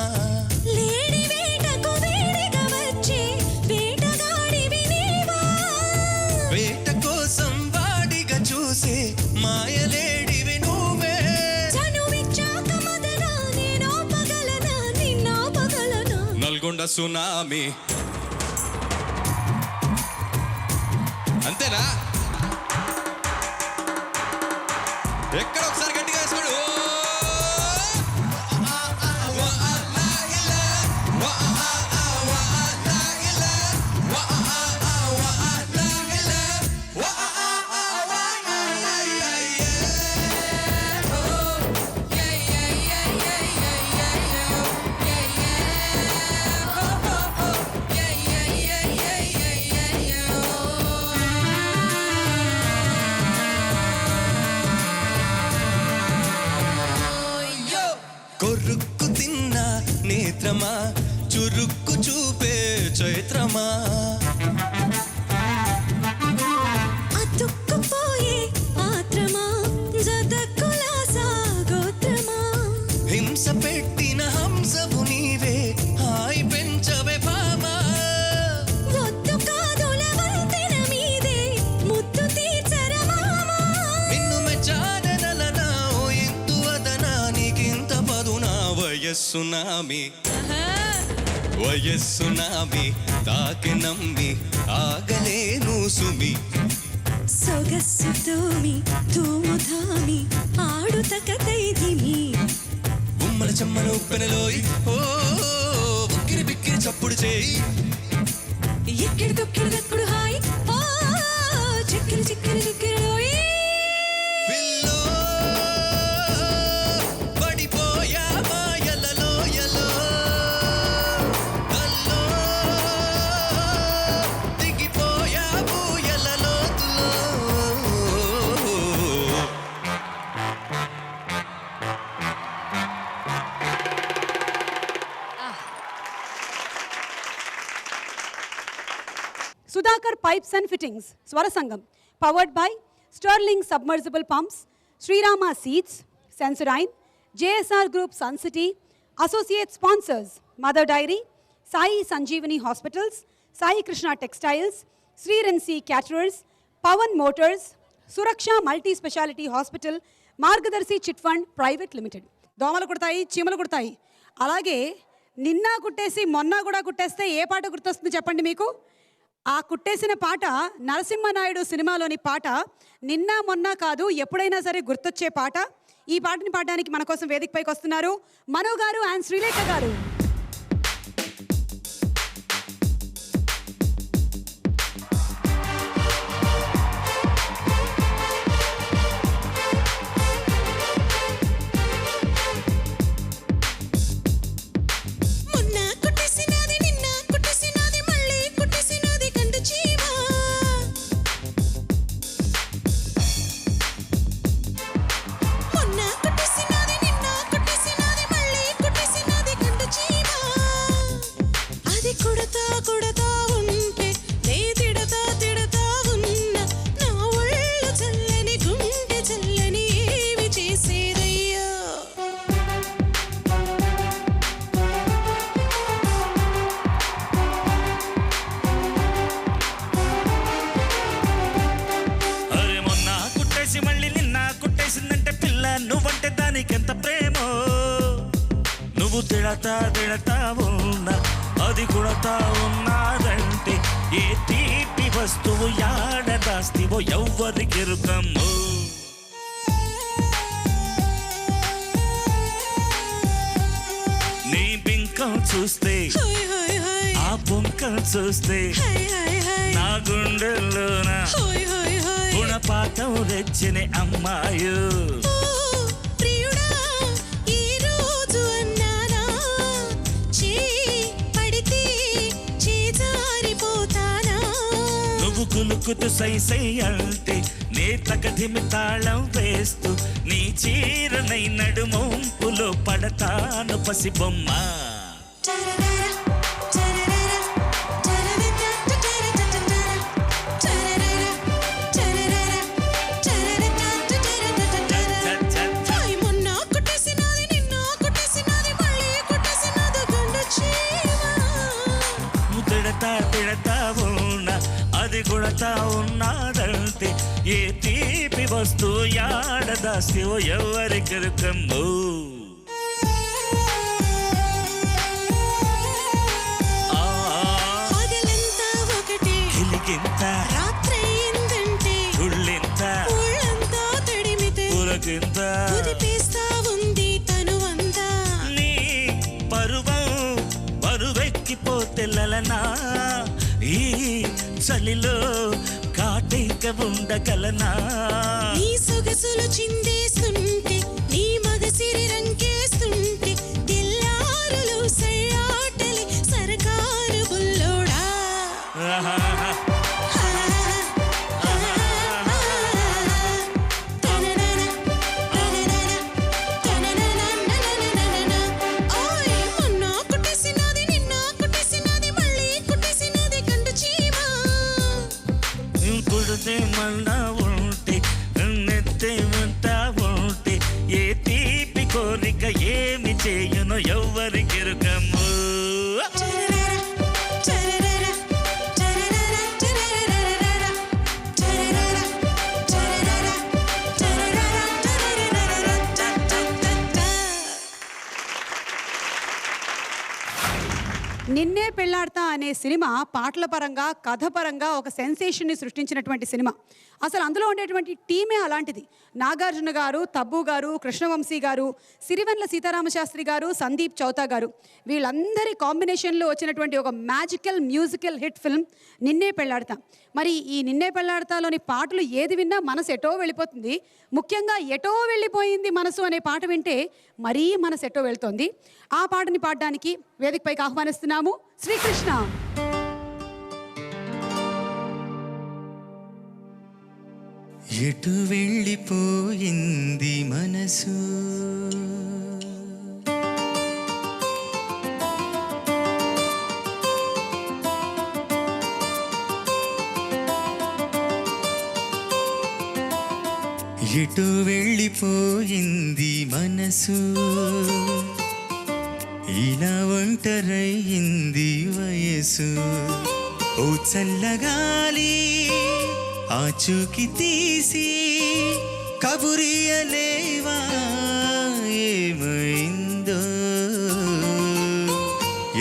లేడి వేటకు వేడిగా వచ్చి వేటగాడివి నీవా వేట కోసం వాడిగా చూసి మాయలేడివి నువ్వే చనువిచ్చాక మదనా నేనో పగలనా నిన్నో పగలనా నల్గొండ సునామీ. అంతేనా? ఎక్కడ ఒకసారి గట్టిగా వేసుకోడు. కొరుక్కు తిన్న నేత్రమా, చురుక్కు చూపే చైత్రమా, అతుక్కుపోయే ఆత్రమా, జతకులాసా గోత్రమా, హింస పెట్టిన హంసవు నీవే, హాయి పెంచవే భామా, ఒత్తు కాదుల వంతెన మీదే ముత్తు తీర్చరమామా. నిన్ను మెచ్చాననలనా ఓ ఇంతు వదనా, నీకింత పదునా వయస్సు నామి, వయస్సు నామి, తాకి నమ్మి ఆగలేను సుమి, సొగస్సు తోమి తూముధామి ఆడుతక తైదిమి. ఉమ్మల చెమ్మల ఉప్పెనలోయి ఓ ఉక్కిరి బిక్కిరి చప్పుడు చేయి, ఎక్కిడి దొక్కిడి దక్కుడు హాయ్ ఓ చిక్కిరి చిక్కిరి చిక్కిరిలోయి. పిల్లో పడిపోయా మాయలలో ఎలో, తల్లో దిగిపోయా బూయలలో తులో. Sudhakar Pipes and Fittings, Swarasangam, powered by Sterling Submersible Pumps, Srirama Seeds, Sensodyne, JSR Group Sun City, associate sponsors Mother Dairy, Sai Sanjeevani Hospitals, Sai Krishna Textiles, Sri Rensi Caterers, Pawan Motors, Suraksha Multi Speciality Hospital, Margadarsi Chit Fund Private Limited. దోమలు కుడతాయి, చీమలు కుడతాయి. అలాగే నిన్న కుట్టేసి మొన్న కూడా కుట్టేస్తే ఏ పాట గుర్తొస్తుంది చెప్పండి మీకు? ఆ కుట్టేసిన పాట నరసింహనాయుడు సినిమాలోని పాట. నిన్న మొన్న కాదు, ఎప్పుడైనా సరే గుర్తొచ్చే పాట. ఈ పాటని పాడడానికి మన కోసం వేదిక పైకి వస్తున్నారు మనో గారు అండ్ శ్రీలేఖ గారు. మొన్న కుట్టేసినది నిన్న కుట్టేసినది మళ్ళీ కుట్టేసినది కండు చీమ. మొన్న కుట్టేసినది నిన్న కుట్టేసినది మళ్ళీ కుట్టేసినది కండు చీమ. అది కుడతా కుడతా ఉంటే నే తిడతా తిడతా ఉన్నా, నా ఒళ్ళు చల్లని గుండె చల్లని ఏమి చేసేదయ్యా. అరే మొన్న కుట్టేసి మళ్ళీ నిన్న కుట్టేసిందంటే పిల్ల, నువ్వంటే దానికెంత ప్రేమో. నువ్వు తిడతా తిడతా ఉన్నా, అది కుడతా ఉన్నాదంటే ఏ తీపి వస్తువు యాడ దాస్తివో ఎవ్వరికెరుకమ్మో. నీ బింకం చూస్తే, హాయ్ హాయ్ హాయ్ ఆ బొంకం చూస్తే, హాయ్ హాయ్ హాయ్ నా గుండెల్లోన హాయ్ హాయ్ హాయ్. గుణపాఠం రెచ్చిన అమ్మాయు. ఓ ప్రియుడా ఈ రోజు అన్నానా, చీ పడితే చేజారిపోతానా. నువ్వు కులుకుతూ సై సై అంటే నే తకధిమి తాళం వేస్తూ నీ చీరనై నడుమొంపులో పడతాను పసిబొమ్మ. టరరర టరరర టరరర టరరర టరరర టరరర. హాయ్ మొన్న కుట్టేసినది నిన్న కుట్టేసినది మళ్ళీ కుట్టేసినది గండు చీమ. నువ్వు తిడతా తిడతా ఉన్నా, అది కొడతా ఉన్నాదంటే ఏ తీపి వస్తువు యాడ దాస్తివో ఎవ్వరికెరుకమ్మో. ఉండగలనా ఈ చలిలో కాటేక ఉండగలనా నీ సొగసులు చిందేస్తుంటే నీ మగసిరి రంకేస్తుంటే తెల్లారులు సయ్యాటలే సరకారు బుల్లోడా కుడిదేమన్నా ఉంటే నెత్తేమంటా ఉంటే ఏ తీపి కోరిక ఏమి చేయను ఎవ్వరికెరుకము నిన్నే పెళ్లాడతా అనే సినిమా పాటల పరంగా కథ పరంగా ఒక సెన్సేషన్ని సృష్టించినటువంటి సినిమా. అసలు అందులో ఉండేటువంటి టీమే అలాంటిది. నాగార్జున గారు, తబ్బు గారు, కృష్ణవంశీ గారు, సిరివెన్నెల సీతారామశాస్త్రి గారు, సందీప్ చౌతా గారు, వీళ్ళందరి కాంబినేషన్లో వచ్చినటువంటి ఒక మ్యాజికల్ మ్యూజికల్ హిట్ ఫిల్మ్ నిన్నే పెళ్లాడతా. మరి ఈ నిన్నే పెళ్లాడతాలోని పాటలు ఏది విన్నా మనసు ఎటో వెళ్ళిపోతుంది. ముఖ్యంగా ఎటో వెళ్ళిపోయింది మనసు అనే పాట వింటే మరీ మనసు ఎటో వెళ్తోంది. ఆ పాటని పాడడానికి వేదికపైకి ఆహ్వానిస్తున్నాము శ్రీకృష్ణ. ఎటు వెళ్ళిపోయింది మనసు ఎటు వెళ్ళిపోయింది మనసు ఇలా ఒంటరయింది వయసు ఓ చల్లగాలి ఆచూకి తీసి కబురియలేవా ఏమైందో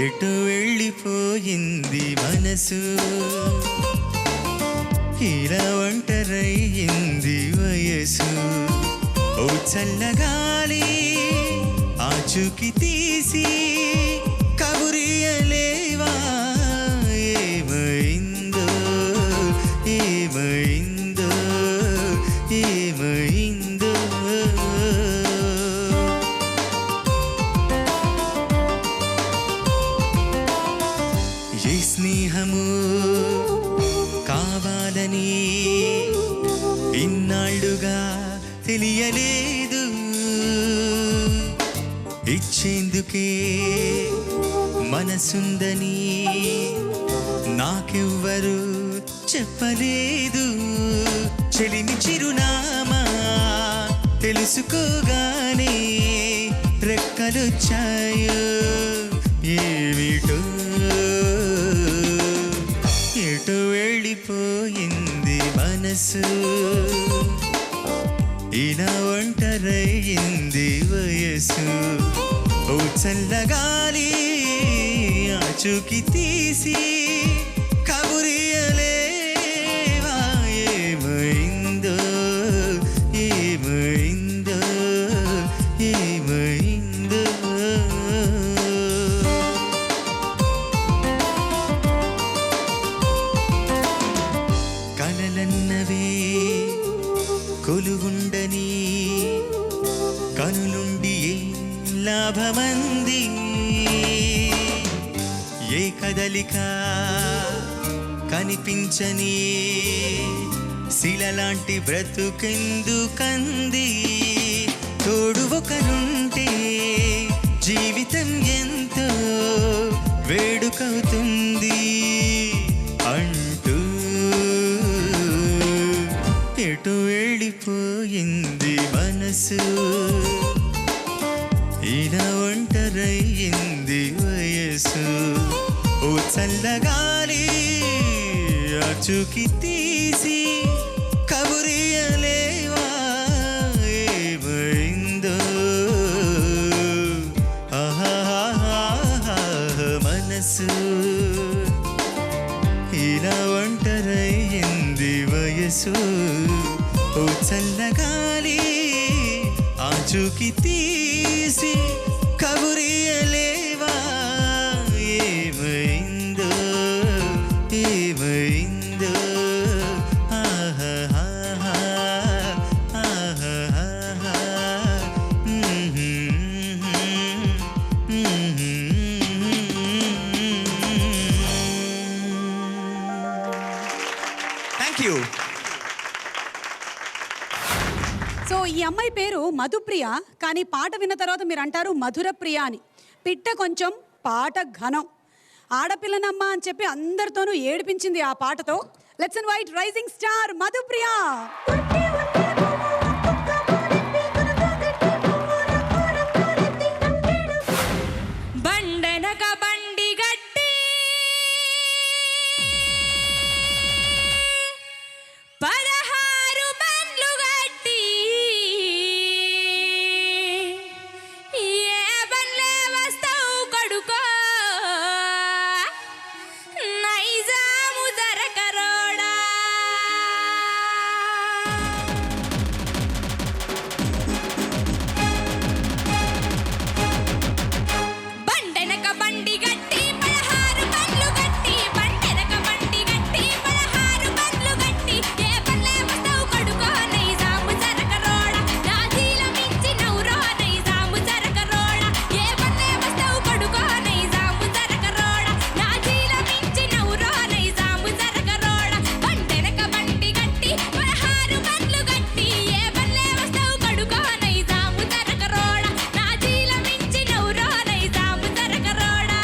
ఎటు వెళ్ళిపోయింది మనసు ఇలా ఒంటరయింది వయసు ఓ చల్లగాలి ఆచూకి తీసి కబురియలేవా ఏమైందో ఏమైందో ఏమైందో ఏ స్నేహము కావాలని ఇన్నాళ్ళుగా తెలియలేదు ఇచ్చేందుకే మనసుందని నాకెవ్వరు చెప్పలేదు చెలిమి చిరునామా తెలుసుకోగానే రెక్కలొచ్చాయో ఏమిటో ఎటు వెళ్ళిపోయింది మనసు ఇలా ఒంటరయింది వయసు ఓ చల్లగాలి ఆచూకి తీసి కబురియలేవా ఏమైందో ఏమైందో ఏమైందో కలలన్నవే కొలువుండని కనులుండి ఏ లాభమంది ఏ కదలిక కనిపించని శిలలాంటి బ్రతుకెందుకంది తోడు ఒకరుంటే జీవితం ఎంతో వేడుకవుతుంది అంటూ ఎటు వెళ్ళిపోయింది మనసు ఇలా ఒంటరయింది వయసు ఓ చల్లగాలి ఆచూకి తీసి కబురియలేవా ఏమైందో ఆహా మనసు ఇలా ఒంటరయింది వయసు ఓ చల్లగాలి ఆచూకి తీసి కబురియలేవా ఏమైందో థ్యాంక్ యూ. సో ఈ అమ్మాయి పేరు మధుప్రియ, కానీ పాట విన్న తర్వాత మీరు అంటారు మధురప్రియ అని. పిట్ట కొంచెం, పాట ఘనం. ఆడపిల్లనమ్మ అని చెప్పి అందరితోనూ ఏడిపించింది ఆ పాటతో. Let's invite rising star Madhupriya. బండెనక బండి గట్టి పదహారు బండ్లు గట్టి ఏ బండ్లే వస్తావు కడుకో నైజాము జరకరోడా. బండెనక బండి గట్టి పదహారు బండ్లు గట్టి బండెనక బండి గట్టి పదహారు బండ్లు గట్టి ఏ బండ్లే వస్తావు కడుకో నైజాము జరకరోడ నాజీల మించి నౌరో నైజాము జరకరోడ ఏ బండ్లే వస్తావు కడుకో నైజాము జరకరోడ నాజీల మించి నౌరో నైజాము జరకరోడ బండెనక బండి గట్టి పదహారు బండ్లు గట్టి ఏ బండ్లే వస్తావు కడుకో నైజాము జరకరోడ నాజీల మించి నౌరో నైజాము జరకరోడా.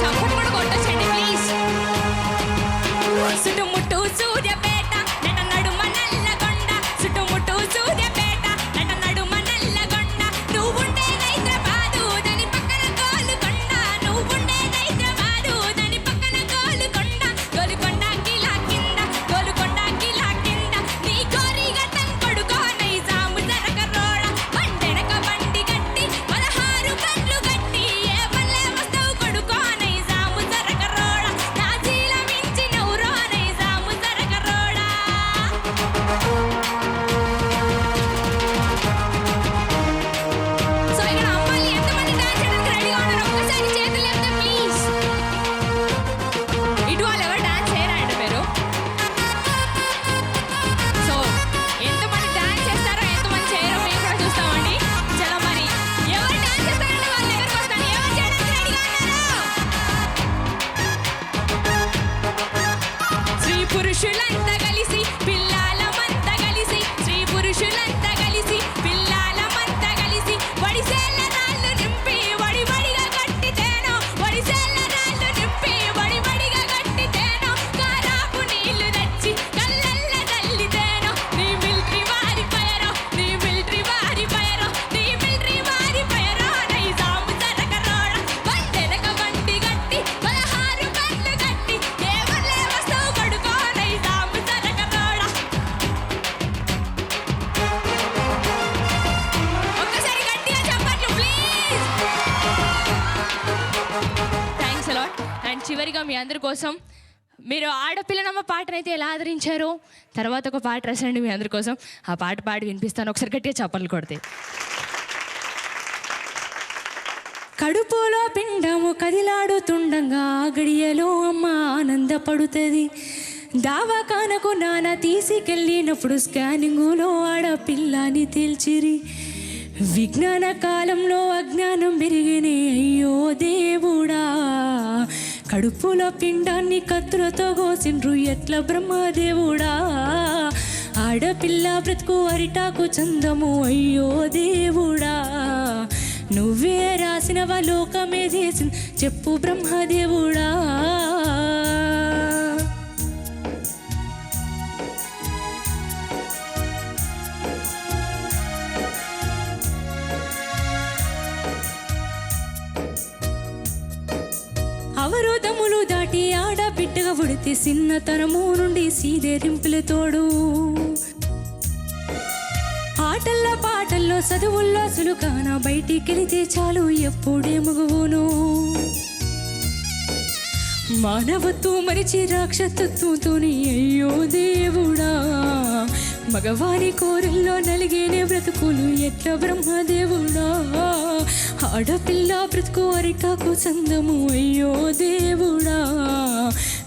చప్పట్లు కూడా కొట్టొచ్చండి ప్లీజ్. చుట్టుముట్టు సూర్యపేట నట నడుమ నల్లగొండ చుట్టుముట్టు సూర్యపేట నట నడుమ నల్లగొండ నువ్వుండే హైదరాబాదు దాని పక్కన గోలుకొండ నువ్వుండే హైదరాబాదు దాని పక్కన గోలుకొండ గోలుకొండ కిలా కింద గోలుకొండ కిలా కింద నీ కోరి గట్టం కొడుకో నైజాము జరకరోడ బండెనక బండి గట్టి పదహారు బండ్లు గట్టి ఏ బండ్లే వస్తావు కొడుకో నైజాము జరకరోడ నాజీల మించి నౌరో నైజాము జరకరోడా. సో ఇక్కడ అమ్మాయిలు ఎంతమంది డాన్స్ చేయడానికి రెడీగా ఉన్నారు ఒక్కసారి చేతులు ఎత్తండి ప్లీజ్. ఇటు వాళ్ళు ఎవరు డాన్స్ చేయరండి మీరు. సో ఎంతమంది డాన్స్ చేస్తారో ఎంతమంది చేయరో మేము కూడా చూస్తామండి. చలో మరి ఎవరు డాన్స్ చేస్తారంటే వాళ్ళ దగ్గరకు వస్తాను. ఎవరు చేయడానికి రెడీగా ఉన్నారు? స్త్రీ పురుషులంతా కలిసి పిల్లలమంతా కలిసి స్త్రీ పురుషులంతా కలిసి పిల్లలమంతా కలిసి వడిసేళ్ళ రాళ్ళు నింపి వడి వడిగా కట్టితేనో వడిసేళ్ళ రాళ్ళు నింపి వడి వడిగా కట్టితేనో కారాపు నీళ్లు తెచ్చి కళ్ళల్ల తల్లితేనో నీ మిలిటరీ వారి పయరో నీ మిలిటరీ వారి పయరో నీ మిలిటరీ వారి పయరో నైజాము జరకరోడ బండెనక బండి గట్టి పదహారు బండ్లు గట్టి ఏ బండ్లే వస్తావు కొడుకో నైజాము జరకరోడ. ఒక్కసారి గట్టిగా చెప్పట్లు ప్లీజ్. Thanks a lot. అండ్ చివరిగా మీ అందరి కోసం మీరు ఆడపిల్లనమ్మ పాటనైతే ఎలా ఆదరించారో తర్వాత ఒక పాట రాసండి మీ అందరి కోసం. ఆ పాట పాడి వినిపిస్తాను. ఒకసారి గట్టిగా చప్పట్లు కొడితే. కడుపులో పిండము కదిలాడుతుండగా గడియలో అమ్మ ఆనందపడుతుంది. దావాఖానకు నాన్న తీసుకెళ్ళినప్పుడు స్కానింగులో ఆడపిల్లని తేల్చిరి. విజ్ఞాన కాలంలో అజ్ఞానం పెరిగినే అయ్యో దేవుడా కడుపులో పిండాన్ని కత్తులతో కోసిండ్రు ఎట్ల బ్రహ్మదేవుడా ఆడపిల్ల బ్రతుకు అరిటాకు చందము అయ్యో దేవుడా నువ్వే రాసినవ లోకమే చేసింది చెప్పు బ్రహ్మదేవుడా. అవరోధములు దాటి ఆడబిడ్డగా ఉడితే చిన్నతనము నుండి సీదేరింపులతోడు ఆటల్లో పాటల్లో చదువుల్లో సులుకాన బయటికెళితే చాలు ఎప్పుడే మగువును మానవత్వం మరిచి రాక్షసత్వంతోని అయ్యో దేవుడా మగవాని కోరల్లో నలిగేనే బ్రతుకులు ఎట్ల బ్రహ్మదేవుడా ఆడపిల్ల బ్రతుకు అరిటాకు చందము అయ్యో దేవుడా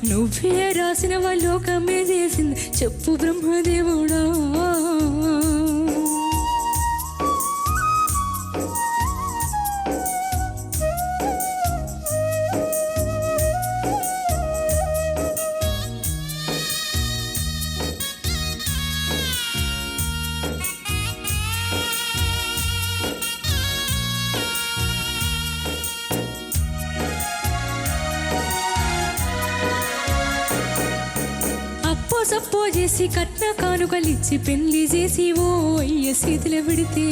నువ్వే రాసిన లోకమే చేసింది చెప్పు బ్రహ్మదేవుడా. సప్పో చేసి కట్న కానుకలిచ్చి పెళ్లి చేసి ఓ అయ్య సీతల విడితే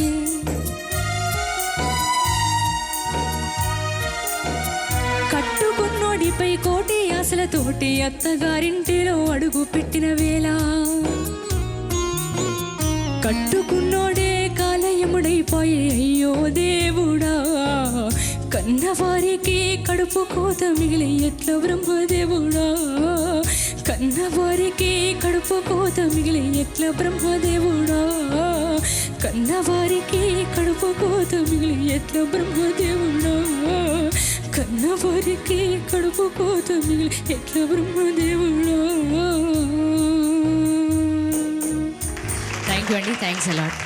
కట్టుకున్నోడిపై కోటి ఆశలతోటి అత్తగారింటిలో అడుగు పెట్టిన వేళ కట్టుకున్నోడే కాలయముడైపోయే అయ్యో దేవుడా. కన్నవారికి కడుపు కోత మిగిలి ఎట్ల బ్రహ్మదేవుడా. కన్నవారికి కడుపు కోత మిగిలి ఎట్ల బ్రహ్మదేవుడా. కన్నవారికి కడుపు కోత మిగిలి ఎట్ల బ్రహ్మదేవుడా. కన్నవారికి కడుపు కోత మిగిలి ఎట్ల బ్రహ్మదేవుడా. థ్యాంక్ యూ అండి, థ్యాంక్స్ అలాట్.